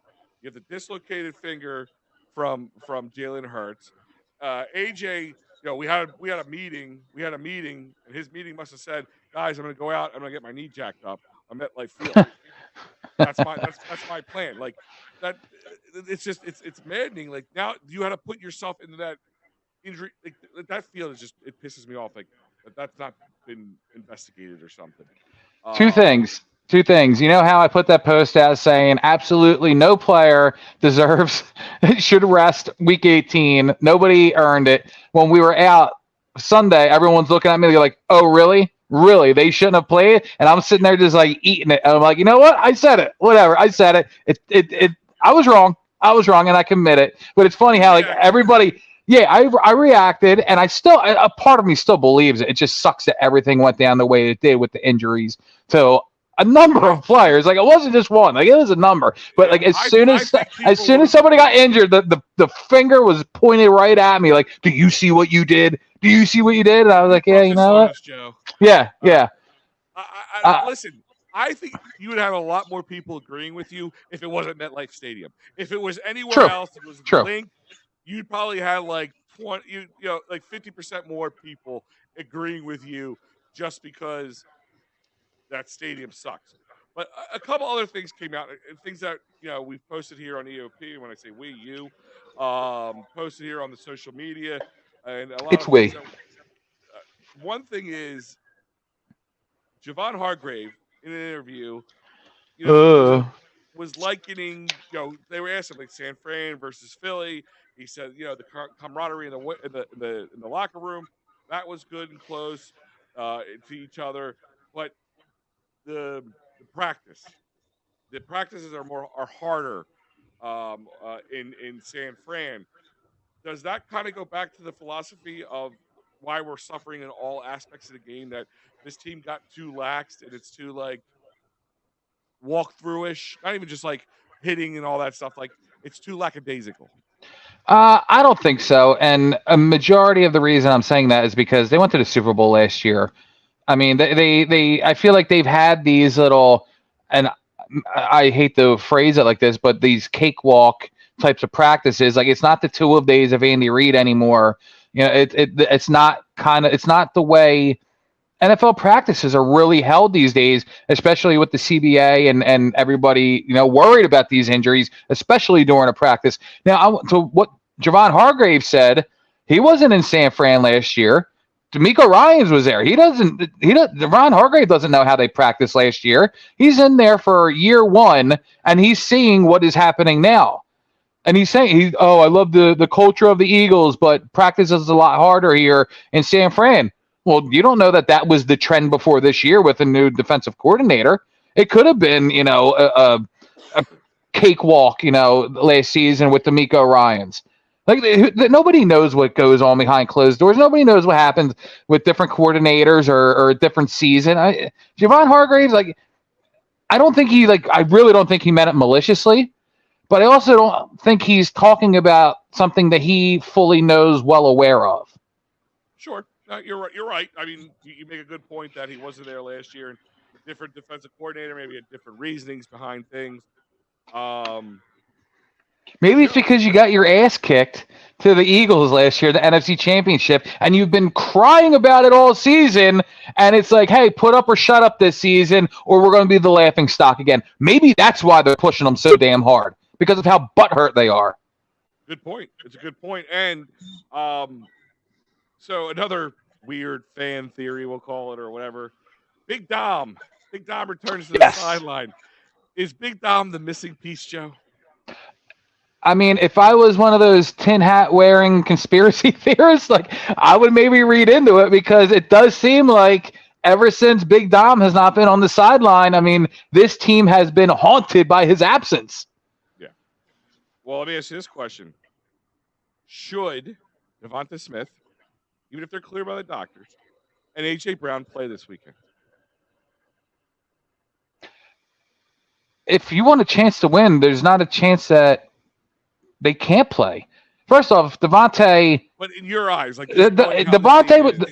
You have the dislocated finger from Jalen Hurts. AJ, we had a meeting. And his meeting must have said, "Guys, I'm going to go out. I'm going to get my knee jacked up. I'm at MetLife Field." That's my plan. Like that. It's maddening. Like, now you had to put yourself into that injury. Like, that field it pisses me off. Like, that's not been investigated or something. Two things. You know how I put that post out saying absolutely no player should rest week 18. Nobody earned it. When we were out Sunday, everyone's looking at me like, oh, really? Really? They shouldn't have played? And I'm sitting there just like eating it. And I'm like, you know what? I said it. Whatever. I said it. I was wrong. And I commit it. But it's funny how everybody, I reacted, and a part of me still believes it. It just sucks that everything went down the way it did with the injuries to a number of players. Like, it wasn't just one. Like, it was a number. But like, as soon as somebody got injured, the finger was pointed right at me. Like, do you see what you did? Do you see what you did? And I was like, yeah, you know what? Joe. Yeah. Listen, I think you would have a lot more people agreeing with you if it wasn't MetLife Stadium. If it was anywhere True. else, if it was the True. Link, you'd probably have like 20, like 50% more people agreeing with you just because that stadium sucks. But a couple other things came out, and things that we've posted here on EoP. When I say we, you posted here on the social media, and a lot It's of things we. that. One thing is, Javon Hargrave in an interview, was likening. They were asking like San Fran versus Philly. He said, the camaraderie in the locker room, that was good and close to each other, but the practices are harder in San Fran. Does that kind of go back to the philosophy of why we're suffering in all aspects of the game, that this team got too lax and it's too like walkthrough-ish, not even just like hitting and all that stuff, like it's too lackadaisical? I don't think so. And a majority of the reason I'm saying that is because they went to the Super Bowl last year. I mean, I feel like they've had these little, and I hate to phrase it like this, but these cakewalk types of practices. Like, it's not the two-of-days of Andy Reid anymore. It's not the way NFL practices are really held these days, especially with the CBA and everybody, worried about these injuries, especially during a practice. Now, to what Javon Hargrave said, he wasn't in San Fran last year. D'Amico Ryans was there. Javon Hargrave doesn't know how they practiced last year. He's in there for year one, and he's seeing what is happening now. And he's saying, I love the culture of the Eagles, but practice is a lot harder here in San Fran. Well, you don't know that was the trend before this year with a new defensive coordinator. It could have been, a cakewalk, last season with D'Amico Ryans. Like, nobody knows what goes on behind closed doors. Nobody knows what happens with different coordinators or a different season. Javon Hargraves, I really don't think he meant it maliciously, but I also don't think he's talking about something that he fully knows, well aware of. Sure. You're right. You're right. I mean, you make a good point that he wasn't there last year, and different defensive coordinator maybe had different reasonings behind things. Maybe it's because you got your ass kicked to the Eagles last year, the NFC Championship, and you've been crying about it all season, and it's like, hey, put up or shut up this season, or we're going to be the laughing stock again. Maybe that's why they're pushing them so damn hard, because of how butthurt they are. Good point. It's a good point. And so another weird fan theory, we'll call it, or whatever. Big Dom returns to the sideline. Is Big Dom the missing piece, Joe? I mean, if I was one of those tin hat wearing conspiracy theorists, I would maybe read into it, because it does seem like ever since Big Dom has not been on the sideline, I mean, this team has been haunted by his absence. Yeah. Well, let me ask you this question. Should Devonta Smith, even if they're cleared by the doctors, and A.J. Brown play this weekend? If you want a chance to win, there's not a chance that they can't play. First off, Devontae. But in your eyes, Devontae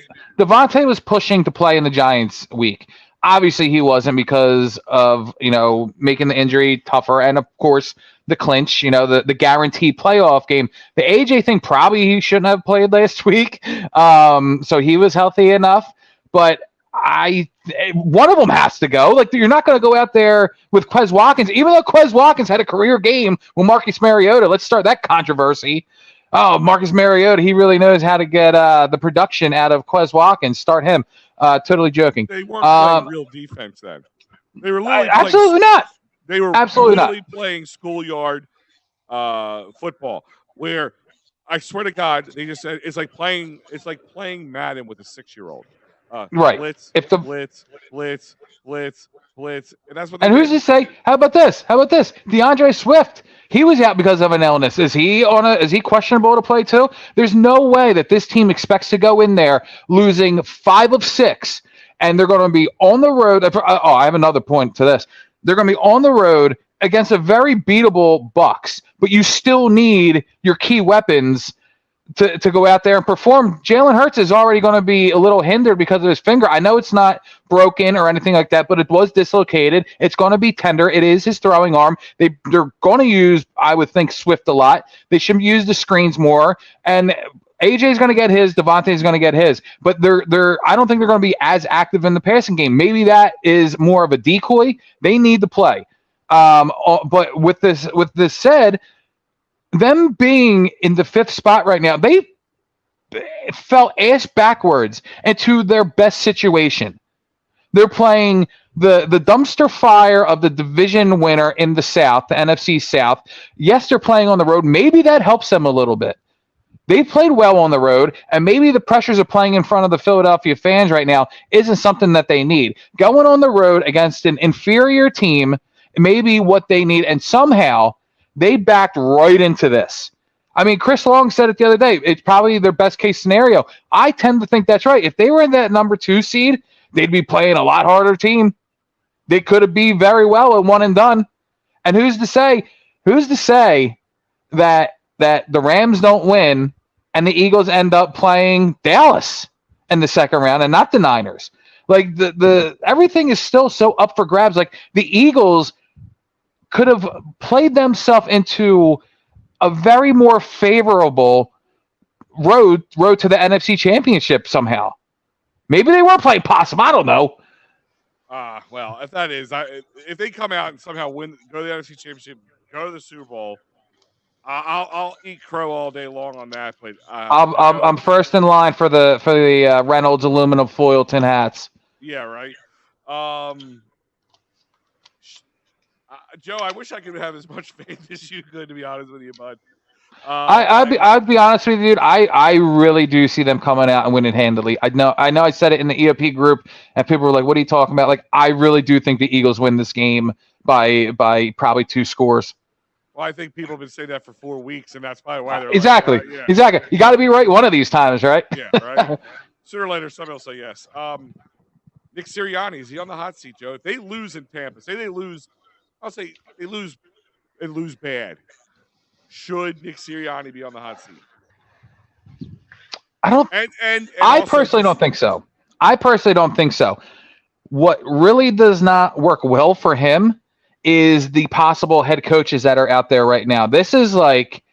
was pushing to play in the Giants week. Obviously, he wasn't because of making the injury tougher, and of course the clinch. The guaranteed playoff game. The AJ thing, probably he shouldn't have played last week. So he was healthy enough, but one of them has to go. You're not going to go out there with Quez Watkins, even though Quez Watkins had a career game with Marcus Mariota. Let's start that controversy. Oh, Marcus Mariota, he really knows how to get the production out of Quez Watkins. Start him. Totally joking. They weren't playing real defense then. They were literally absolutely not. They were absolutely playing schoolyard football, where I swear to God, they just said it's like playing Madden with a 6-year-old. Right. Blitz, blitz, and that's what. And who's to say? How about this? DeAndre Swift. He was out because of an illness. Is he questionable to play too? There's no way that this team expects to go in there losing 5 of 6, and they're going to be on the road. Oh, I have another point to this. They're going to be on the road against a very beatable Bucs, but you still need your key weapons to go out there and perform. Jalen Hurts is already going to be a little hindered because of his finger. I know it's not broken or anything like that, but it was dislocated. It's going to be tender. It is his throwing arm. They're going to use, I would think, Swift a lot. They should use the screens more. And AJ's going to get his. Devontae's going to get his. But I don't think they're going to be as active in the passing game. Maybe that is more of a decoy. They need to play. But with this said, them being in the 5th spot right now, they fell ass backwards into their best situation. They're playing the dumpster fire of the division winner in the South, the NFC South. Yes, they're playing on the road. Maybe that helps them a little bit. They played well on the road, and maybe the pressures of playing in front of the Philadelphia fans right now isn't something that they need. Going on the road against an inferior team may be what they need, and somehow they backed right into this. I mean, Chris Long said it the other day. It's probably their best case scenario. I tend to think that's right. If they were in that number 2 seed, they'd be playing a lot harder team. They could have been very well at one and done. And who's to say that the Rams don't win and the Eagles end up playing Dallas in the second round and not the Niners? Like the everything is still so up for grabs. Like the Eagles could have played themselves into a very more favorable road to the NFC Championship somehow. Maybe they were playing possum. I don't know. Well, if that is, if they come out and somehow win, go to the NFC Championship, go to the Super Bowl, I'll eat crow all day long on that. But I'm first in line for the Reynolds aluminum foil tin hats. Yeah, right. Joe, I wish I could have as much faith as you could, to be honest with you, bud. I'd be honest with you, dude. I really do see them coming out and winning handily. I know I said it in the EoP group, and people were like, "What are you talking about?" Like, I really do think the Eagles win this game by probably 2 scores. Well, I think people have been saying that for 4 weeks, and that's probably why they're exactly. Like, yeah. Exactly. You got to be right one of these times, right? Yeah, right. Sooner or later, somebody will say yes. Nick Sirianni, is he on the hot seat, Joe? If they lose in Tampa, say they lose, I'll say they lose and lose bad. Should Nick Sirianni be on the hot seat? I personally don't think so. What really does not work well for him is the possible head coaches that are out there right now. This is like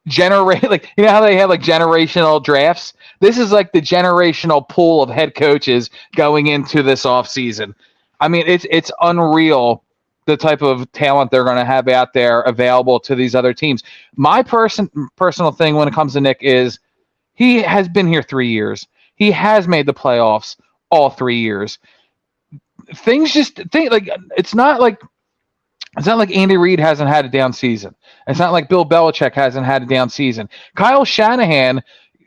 like, you know how they have like generational drafts? This is like the generational pool of head coaches going into this offseason. I mean, it's unreal the type of talent they're going to have out there available to these other teams. My personal thing when it comes to Nick is he has been here 3 years. He has made the playoffs all 3 years. It's not like Andy Reid hasn't had a down season. It's not like Bill Belichick hasn't had a down season. Kyle Shanahan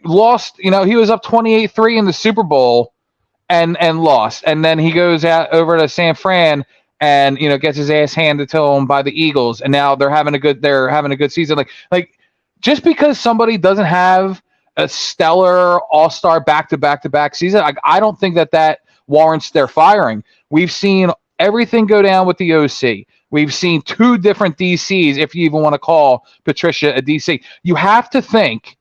lost, he was up 28-3 in the Super Bowl and lost. And then he goes out over to San Fran and gets his ass handed to him by the Eagles, and now they're having a good season. Like just because somebody doesn't have a stellar all-star back-to-back season, I don't think that warrants their firing. We've seen everything go down with the OC. We've seen 2 different DCs, if you even want to call Patricia a DC. You have to think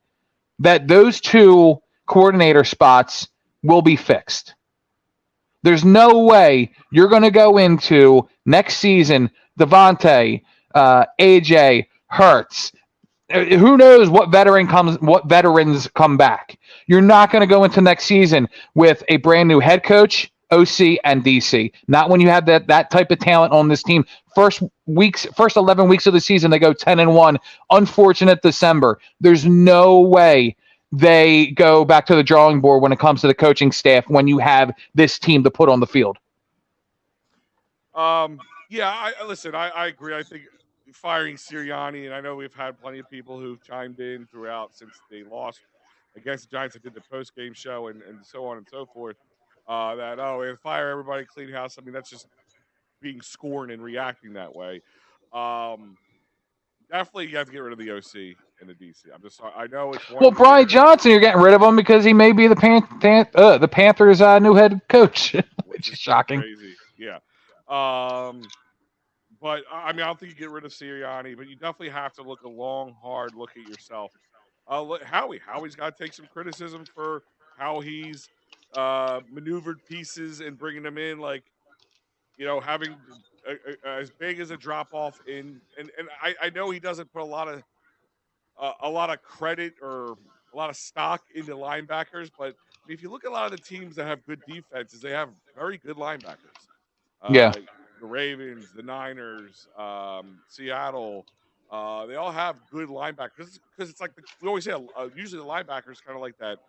that those 2 coordinator spots will be fixed. There's no way you're going to go into next season, Devontae, AJ, Hurts. Who knows what veterans come back. You're not going to go into next season with a brand new head coach, OC, and DC. Not when you have that type of talent on this team. First 11 weeks of the season, they go 10-1. Unfortunate December. There's no way they go back to the drawing board when it comes to the coaching staff when you have this team to put on the field. Yeah, listen, I agree. I think firing Sirianni, and I know we've had plenty of people who've chimed in throughout since they lost against the Giants that did the post-game show and so on and so forth, we fire everybody, clean house. I mean, that's just being scorned and reacting that way. Definitely, you have to get rid of the OC and the DC. I know it's one. Well, Brian Johnson, you're getting rid of him because he may be the Panthers' new head coach, which is shocking. Crazy. Yeah. But I mean, I don't think you get rid of Sirianni, but you definitely have to look a long, hard look at yourself Howie. Howie's got to take some criticism for how he's maneuvered pieces and bringing them in, like having as big as a drop off in, and I know he doesn't put a lot of credit or a lot of stock into linebackers, but I mean, if you look at a lot of the teams that have good defenses, they have very good linebackers. Yeah. The Ravens, the Niners, Seattle, they all have good linebackers because it's like we always say. Usually, the linebacker is kind of like that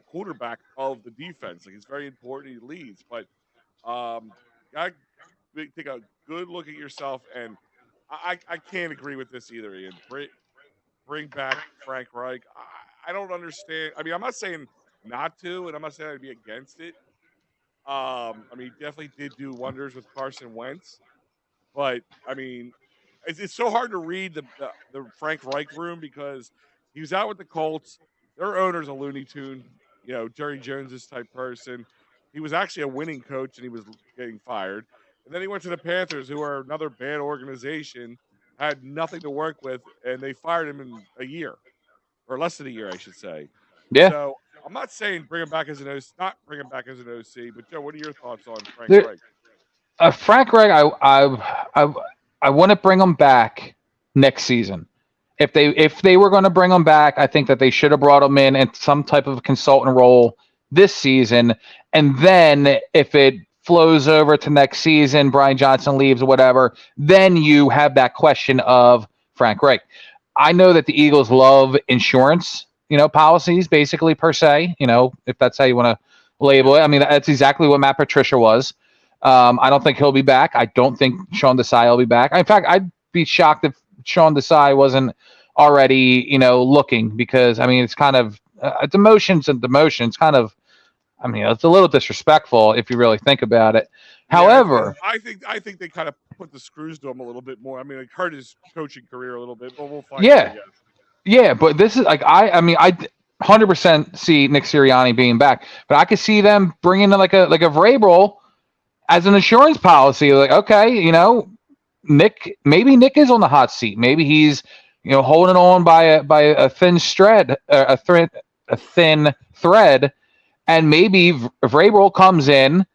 quarterback of the defense. Like it's very important. He leads, but gotta take a good look at yourself. And I can't agree with this either, Ian. Bring back Frank Reich. I don't understand. I mean, I'm not saying not to, and I'm not saying I'd be against it. I mean, he definitely did do wonders with Carson Wentz, but I mean, it's so hard to read the Frank Reich room because he was out with the Colts. Their owner's a Looney Tune, Jerry Jones's type person. He was actually a winning coach, and he was getting fired. And then he went to the Panthers, who are another bad organization, had nothing to work with, and they fired him in a year, or less than a year, I should say. Yeah. So I'm not saying bring him back as an OC, not bring him back as an OC, but Joe, what are your thoughts on Frank There, Reich? Frank Reich, I wouldn't bring him back next season. If they were going to bring him back, I think that they should have brought him in some type of consultant role this season, and then if it flows over to next season, Brian Johnson leaves or whatever, then you have that question of Frank Reich. I know that the Eagles love insurance, policies, basically per se. If that's how you want to label it. I mean, that's exactly what Matt Patricia was. I don't think he'll be back. I don't think Sean Desai will be back. In fact, I'd be shocked if Sean Desai wasn't already, looking, because I mean, it's kind of demotions and demotions. Kind of, I mean, it's a little disrespectful if you really think about it. Yeah, However, I think they kind of put the screws to him a little bit more. I mean, it hurt his coaching career a little bit, but we'll find out, I guess. Yeah, but this is like I mean, I 100% see Nick Sirianni being back, but I could see them bringing in like a Vrabel as an insurance policy. Like, okay, maybe Nick is on the hot seat. Maybe he's holding on by a thin thread, a thin thread, and maybe Vrabel comes in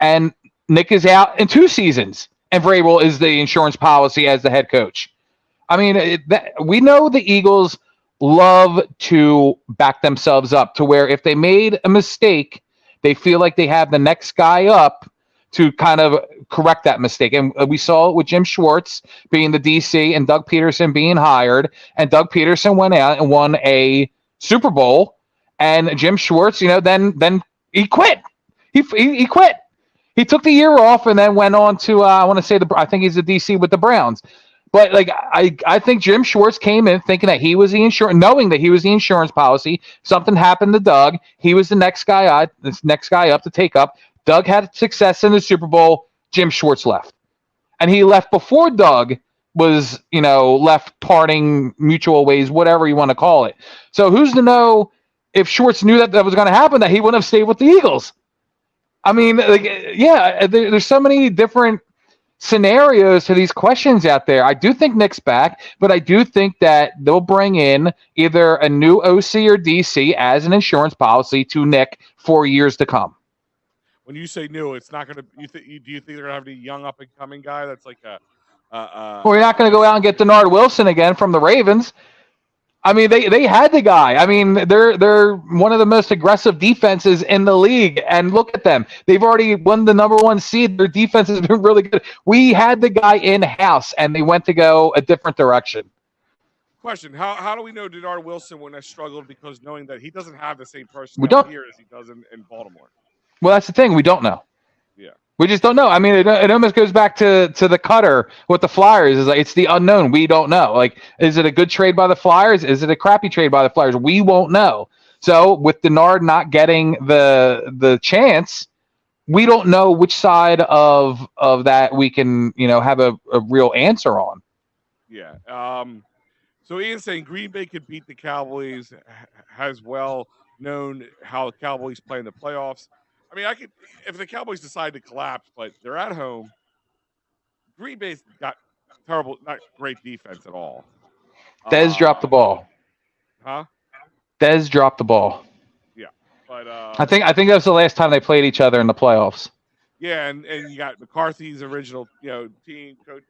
and Nick is out in 2 seasons, and Vrabel is the insurance policy as the head coach. I mean, we know the Eagles love to back themselves up to where if they made a mistake, they feel like they have the next guy up to kind of correct that mistake. And we saw it with Jim Schwartz being the DC and Doug Peterson being hired. And Doug Peterson went out and won a Super Bowl. And Jim Schwartz, then he quit. He quit. He took the year off and then went on to, I think he's the DC with the Browns. But like I think Jim Schwartz came in thinking that he was the insurance, knowing that he was the insurance policy. Something happened to Doug. He was the next guy up to take up. Doug had success in the Super Bowl. Jim Schwartz left, and he left before Doug was left parting mutual ways, whatever you want to call it. So who's to know if Schwartz knew that was going to happen, that he wouldn't have stayed with the Eagles? I mean, there's so many different scenarios to these questions out there. I do think Nick's back, but I do think that they'll bring in either a new OC or DC as an insurance policy to Nick for years to come. When you say new, it's not going to. Do you think they're going to have any young up and coming guy that's like well, you're not going to go out and get Denard Wilson again from the Ravens. I mean, they had the guy. I mean, they're one of the most aggressive defenses in the league, and look at them. They've already won the number 1 seed. Their defense has been really good. We had the guy in-house, and they went to go a different direction. Question: How do we know Denard Wilson wouldn't have struggled, because knowing that he doesn't have the same personnel here as he does in Baltimore? Well, that's the thing. We don't know. Yeah. We just don't know. I mean, it almost goes back to the cutter with the Flyers. Is like it's the unknown. We don't know. Like, is it a good trade by the Flyers? Is it a crappy trade by the Flyers? We won't know. So with Denard not getting the chance, we don't know which side of that we can have a real answer on. Yeah. So Ian's saying Green Bay could beat the Cowboys. Has well known how the Cowboys play in the playoffs. I mean, if the Cowboys decide to collapse, but they're at home. Green Bay's got not great defense at all. Dez dropped the ball. Huh? Dez dropped the ball. Yeah, but I think that was the last time they played each other in the playoffs. yeah, and you got McCarthy's original, team coach.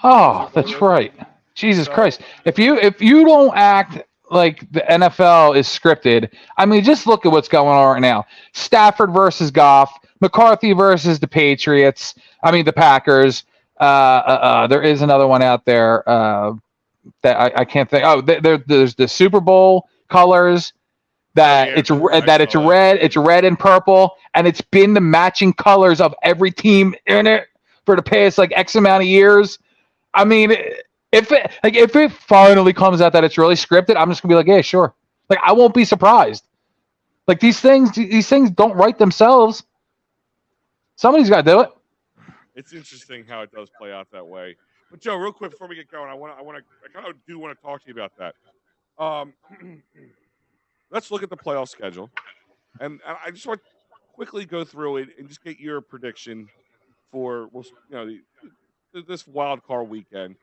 Oh, that's right. Jesus Christ! If you don't act like the NFL is scripted, I mean, just look at what's going on right now. Stafford versus Goff, McCarthy versus the Patriots. I mean, the Packers. There is another one out there that I can't think. Oh, there's the Super Bowl colors. It's red and purple, and it's been the matching colors of every team in it for the past like X amount of years. I mean, if it finally comes out that it's really scripted, I'm just gonna be like, yeah, sure. Like, I won't be surprised. Like, these things don't write themselves. Somebody's got to do it. It's interesting how it does play out that way. But Joe, real quick before we get going, I kind of do want to talk to you about that. Let's look at the playoff schedule, and I just want to quickly go through it and just get your prediction for this wild card weekend.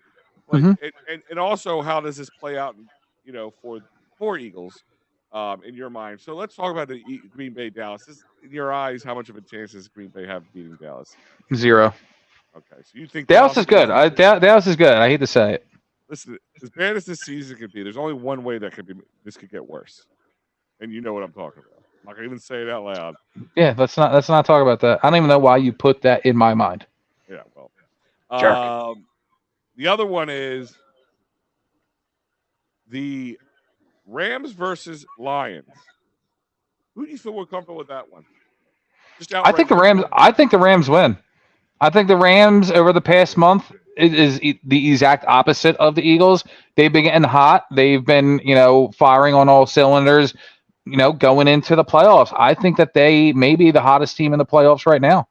And also, how does this play out, for Eagles, in your mind? So let's talk about the Green Bay Dallas. In your eyes, how much of a chance does Green Bay have beating Dallas? 0. Okay, so you think Dallas is good. Dallas is good. I hate to say it. Listen, as bad as this season could be, there's only one way that this could get worse, and you know what I'm talking about. I'm not gonna even say it out loud. Yeah, let's not talk about that. I don't even know why you put that in my mind. Yeah, well, Jerk. The other one is the Rams versus Lions. Who do you feel more comfortable with that one? I think the Rams win. I think the Rams over the past month is the exact opposite of the Eagles. They've been getting hot. They've been, firing on all cylinders, going into the playoffs. I think that they may be the hottest team in the playoffs right now.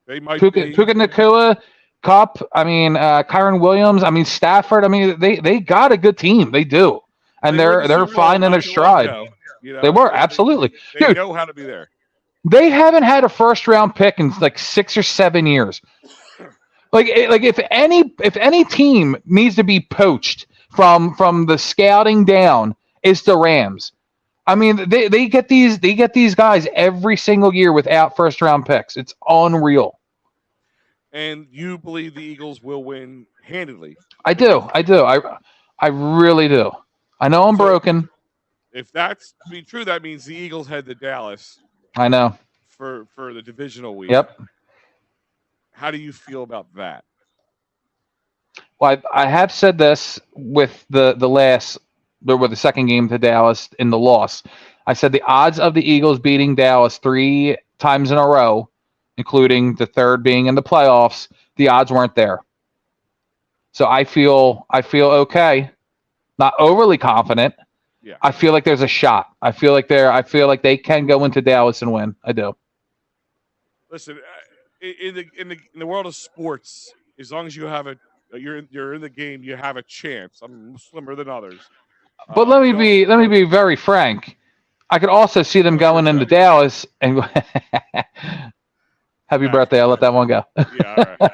They might Puka Nacua, Kupp, Kyron Williams, Stafford. They got a good team. They do. And they're finding their stride. They were, absolutely. They know how to be there. They haven't had a first-round pick in like 6 or 7 years. Like if any team needs to be poached from the scouting down, it's the Rams. They get these guys every single year without first-round picks. It's unreal. And you believe the Eagles will win handedly? I do. I really do. I know I'm broken. If that's to be true, that means the Eagles head to Dallas. I know. For the divisional week. Yep. How do you feel about that? Well, I have said this with the second game to Dallas in the loss. I said the odds of the Eagles beating Dallas 3 times in a row, including the third being in the playoffs, the odds weren't there. So I feel okay. Not overly confident. Yeah. I feel like there's a shot. I feel like they can go into Dallas and win. I do. Listen, in the world of sports, as long as you have you're in the game, you have a chance. I'm slimmer than others. But let me be very frank. I could also see them going into Dallas and happy birthday. I'll let that one go. Yeah, all right.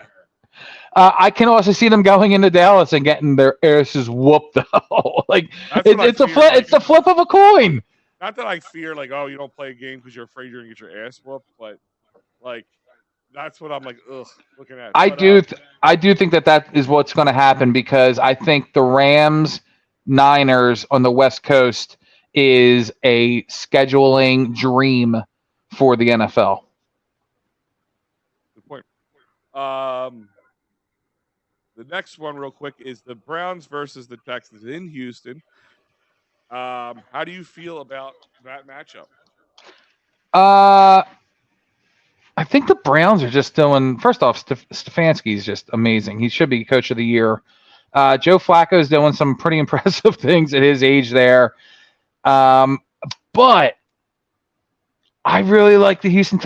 I can also see them going into Dallas and getting their asses whooped. It's the flip of a coin. Not that I fear you don't play a game because you're afraid you're gonna get your ass whooped, but that's what I'm looking at. I do think that is what's going to happen because I think the Rams Niners on the West Coast is a scheduling dream for the NFL. Good point. The next one, real quick, is the Browns versus the Texans in Houston. How do you feel about that matchup? I think the Browns are just doing. First off, Stefanski's just amazing. He should be coach of the year. Joe Flacco is doing some pretty impressive things at his age there. But I really like the Houston.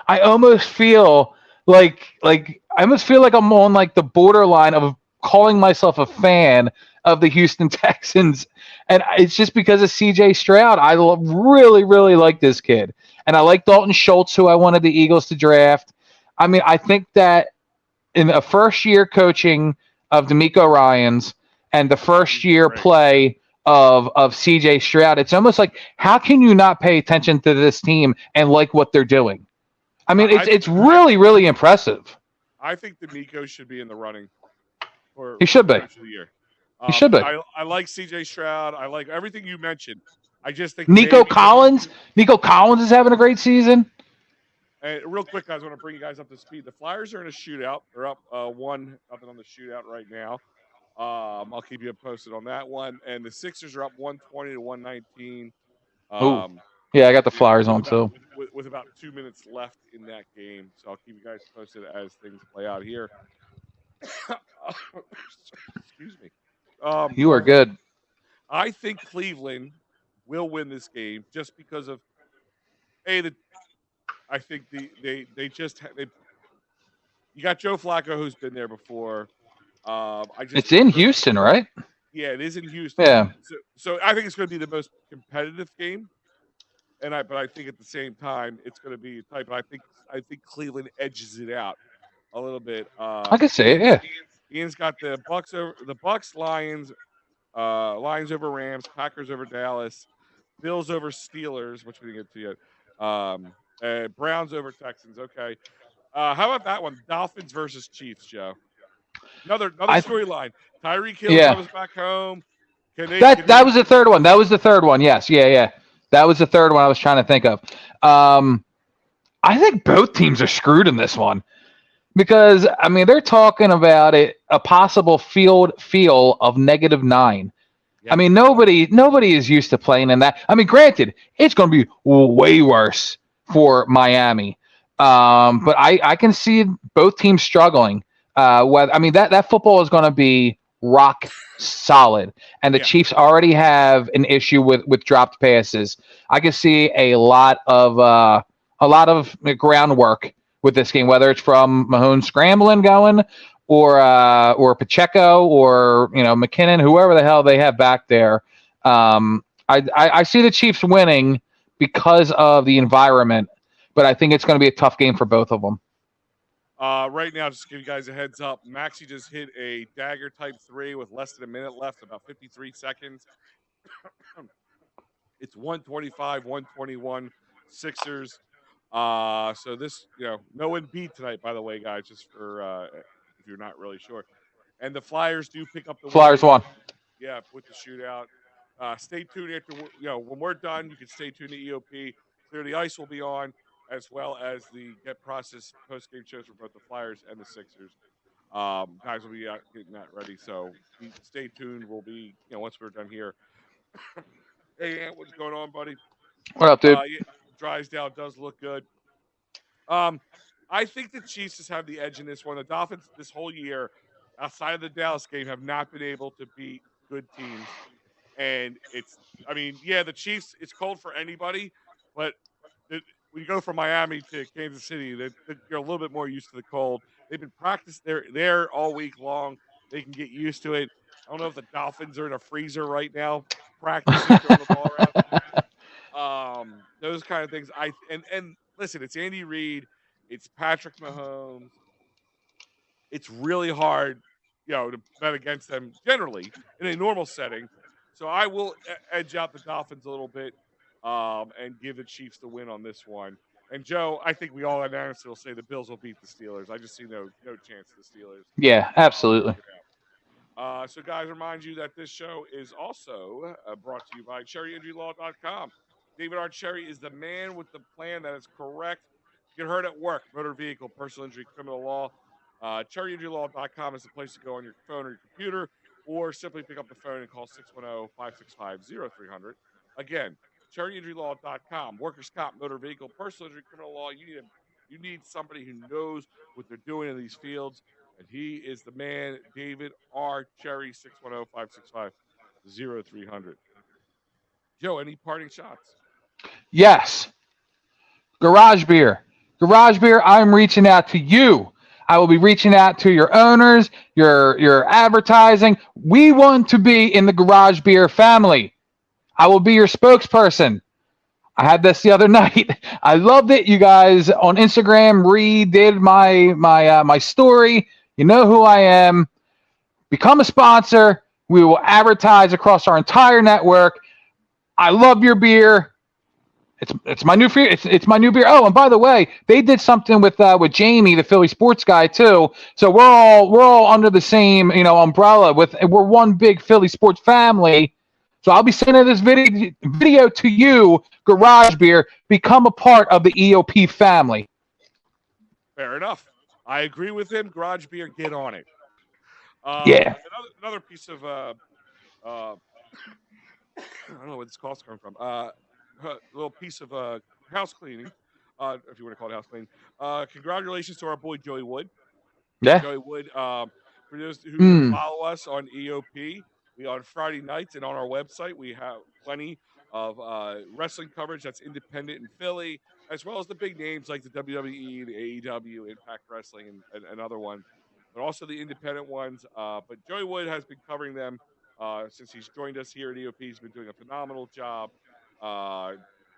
I almost feel like I'm on the borderline of calling myself a fan of the Houston Texans, and it's just because of C.J. Stroud. I really, really like this kid, and I like Dalton Schultz, who I wanted the Eagles to draft. I think that in a first-year coaching of DeMeco Ryans and the first-year play of CJ Stroud. It's almost like, how can you not pay attention to this team and like what they're doing? I mean, it's really, really impressive. I think the Nico should be in the running for He should be. Coach of the Year. He should be. I like CJ Stroud. I like everything you mentioned. I just think Nico Collins is having a great season. And real quick, guys, I want to bring you guys up to speed. The Flyers are in a shootout. They're up 1-0 on the shootout right now. I'll keep you posted on that one. And the Sixers are up 120 to 119. Yeah, I got the Flyers on too. With about 2 minutes left in that game, so I'll keep you guys posted as things play out here. Excuse me. You are good. I think Cleveland will win this game just because of I think you got Joe Flacco, who's been there before. It's in Houston, right? Yeah, it is in Houston. Yeah. So I think it's going to be the most competitive game, but I think at the same time it's going to be tight. But I think Cleveland edges it out a little bit. I can see it. Yeah. Ian's got the Bucks Lions, Lions over Rams, Packers over Dallas, Bills over Steelers, which we didn't get to yet. Browns over Texans. Okay. How about that one? Dolphins versus Chiefs, Joe. Another storyline. Tyreek Hill comes back home. That was the third one. That was the third one. Yes. Yeah. That was the third one I was trying to think of. I think both teams are screwed in this one because, I mean, they're talking about a possible field feel of -9. Yep. I mean, nobody is used to playing in that. I mean, granted, it's going to be way worse for Miami. But I can see both teams struggling. That football is going to be rock solid, and the Chiefs already have an issue with dropped passes. I can see a lot of groundwork with this game, whether it's from Mahomes scrambling going, or Pacheco, or McKinnon, whoever the hell they have back there. I see the Chiefs winning because of the environment, but I think it's going to be a tough game for both of them. Right now, just to give you guys a heads up, Maxey just hit a dagger type 3 with less than a minute left, about 53 seconds. It's 125, 121 Sixers. So this, no one beat tonight, by the way, guys, just for if you're not really sure. And the Flyers do pick up the Flyers won. Yeah, with the shootout. Stay tuned after, when we're done, you can stay tuned to EoP. Clear the Ice will be on, as well as the Get Process post-game shows for both the Flyers and the Sixers. Guys will be out getting that ready, so stay tuned. We'll be, once we're done here. Hey, Ant, what's going on, buddy? What up, dude? Drysdale does look good. I think the Chiefs just have the edge in this one. The Dolphins this whole year, outside of the Dallas game, have not been able to beat good teams. And the Chiefs, it's cold for anybody, but when you go from Miami to Kansas City, they're a little bit more used to the cold. They've been practicing. They're there all week long. They can get used to it. I don't know if the Dolphins are in a freezer right now, practicing throwing the ball around. Those kind of things. And listen, it's Andy Reid. It's Patrick Mahomes. It's really hard, to bet against them generally in a normal setting. So I will edge out the Dolphins a little bit. And give the Chiefs the win on this one. And Joe, I think we all unanimously will say the Bills will beat the Steelers. I just see no chance of the Steelers. Yeah, absolutely. So guys, remind you that this show is also brought to you by CherryInjuryLaw.com. David R. Cherry is the man with the plan that is correct. Get hurt at work, motor vehicle, personal injury, criminal law. CherryInjuryLaw.com is the place to go on your phone or your computer, or simply pick up the phone and call 610-565-0300. Again, CherryInjuryLaw.com. Workers' comp, motor vehicle, personal injury, criminal law. You need somebody who knows what they're doing in these fields, and he is the man, David R. Cherry, 610-565-0300. Joe, any parting shots? Yes. Garage Beer. Garage Beer, I'm reaching out to you. I will be reaching out to your owners, your advertising. We want to be in the Garage Beer family. I will be your spokesperson. I had this the other night. I loved it. You guys on Instagram redid my story. You know who I am. Become a sponsor. We will advertise across our entire network. I love your beer. It's my new beer. It's my new beer. Oh, and by the way, they did something with Jamey, the Philly sports guy, too. So we're all under the same umbrella. We're one big Philly sports family. So I'll be sending this video to you, Garage Beer. Become a part of the EoP family. Fair enough. I agree with him. Garage Beer, get on it. Yeah. Another piece of I don't know where this call's coming from. A little piece of house cleaning, if you want to call it house cleaning. Congratulations to our boy Joey Wood. Yeah. Joey Wood. For those who Mm. follow us on EoP, we on Friday nights and on our website we have plenty of wrestling coverage that's independent in Philly, as well as the big names like the WWE, the AEW, Impact Wrestling, and other ones, but also the independent ones. But Joey Wood has been covering them since he's joined us here at EoP. He's been doing a phenomenal job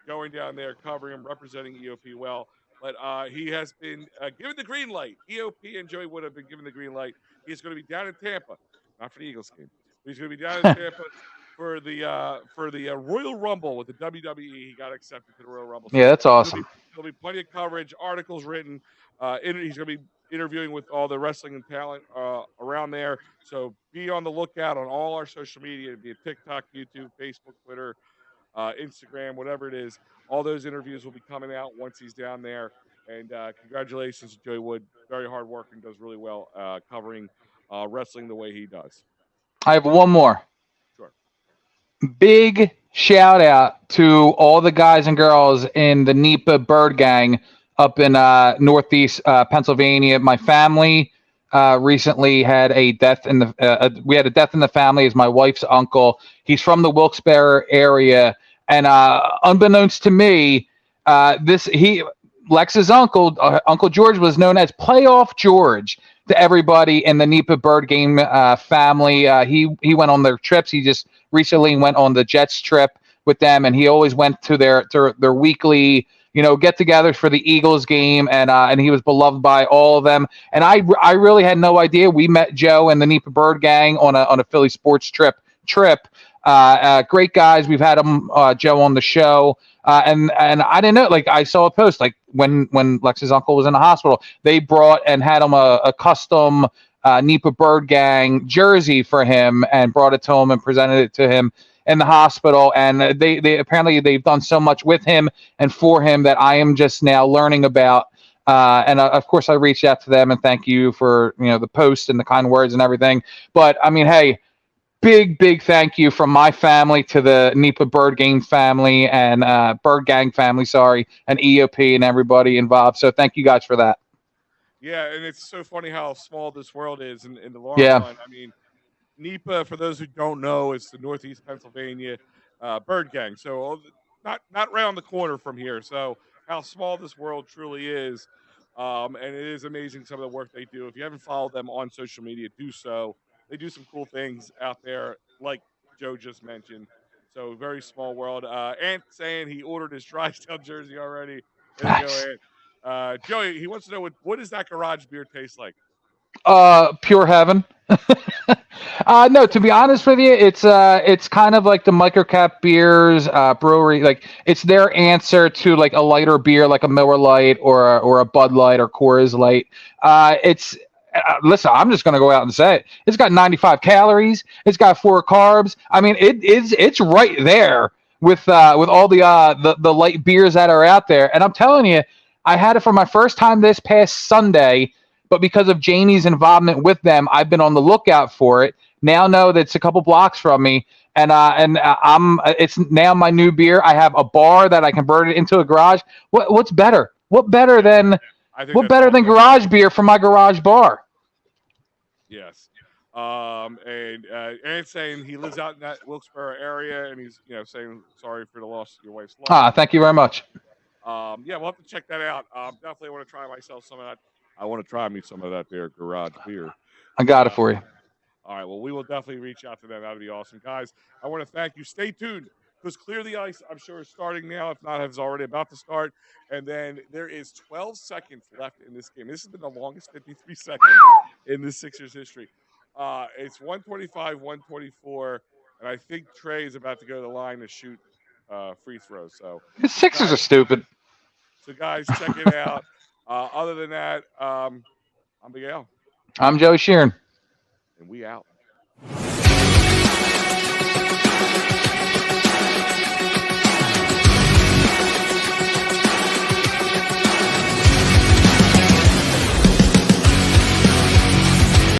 going down there, covering him, representing EoP well. But he has been given the green light. EoP and Joey Wood have been given the green light. He's going to be down in Tampa, not for the Eagles game. But he's going to be down in Tampa for the Royal Rumble with the WWE. He got accepted to the Royal Rumble. So Yeah, that's awesome. There'll be plenty of coverage, articles written. He's going to be interviewing with all the wrestling and talent around there. So be on the lookout on all our social media, be it TikTok, YouTube, Facebook, Twitter, Instagram, whatever it is. All those interviews will be coming out once he's down there. And congratulations to Joey Wood. Very hard working, does really well covering wrestling the way he does. I have one more. Sure. Big shout out to all the guys and girls in the NEPA Bird Gang up in Northeast Pennsylvania. My family recently had a death in the. We had a death in the family. Is my wife's uncle. He's from the Wilkes-Barre area, and unbeknownst to me, Lex's uncle, Uncle George, was known as Playoff George to everybody in the NEPA Bird Game family. He went on their trips. He just recently went on the Jets trip with them, and he always went to their weekly get-togethers for the Eagles game, and he was beloved by all of them. And I really had no idea. We met Joe and the NEPA Bird Gang on a Philly sports trip. Great guys. We've had Joe on the show. And I didn't know, like, I saw a post, like, when Lex's uncle was in the hospital, they brought and had him a custom NEPA Bird Gang jersey for him and brought it to him and presented it to him in the hospital. And they apparently they've done so much with him and for him that I am just now learning about. And of course, I reached out to them and thank you for the post and the kind words and everything. But I mean, hey, big thank you from my family to the NEPA Bird Gang family and Bird Gang family, and EoP and everybody involved. So thank you guys for that. Yeah, and it's so funny how small this world is in the long Yeah. run. I mean, NEPA, for those who don't know, is the Northeast Pennsylvania Bird Gang. So not around the corner from here. So how small this world truly is. And it is amazing some of the work they do. If you haven't followed them on social media, do so. They do some cool things out there, like Joe just mentioned. So very small world. Ant saying he ordered his Drysdale jersey already. There you go, Ant. Joey, he wants to know what does that garage beer taste like? Pure heaven. No, to be honest with you, it's kind of like the microcap beers brewery. Like, it's their answer to like a lighter beer, like a Miller Lite or a Bud Light or Coors Light. Listen, I'm just gonna go out and say it. It's got 95 calories. It's got 4 carbs. I mean, it's right there with all the light beers that are out there. And I'm telling you, I had it for my first time this past Sunday. But because of Jamey's involvement with them, I've been on the lookout for it. Now know that it's a couple blocks from me, and it's now my new beer. I have a bar that I converted into a garage. What's better? What better than garage beer from my garage bar? Yes. And saying he lives out in that Wilkes-Barre area, and he's saying sorry for the loss of your wife's life. Thank you very much. Yeah, we'll have to check that out. Definitely want to try myself some of that. I want to try me some of that there garage beer. I got it for you. All right. Well, we will definitely reach out to them. That would be awesome, guys. I want to thank you. Stay tuned because Clear the Ice, I'm sure, is starting now. If not, it's already about to start. And then there is 12 seconds left in this game. This has been the longest 53 seconds in this Sixers history. It's 125, 124, and I think Trey is about to go to the line to shoot free throws. So The Sixers are guys, stupid. guys, check it out. Other than that, I'm Miguel, I'm Joe Sheeran. and we out.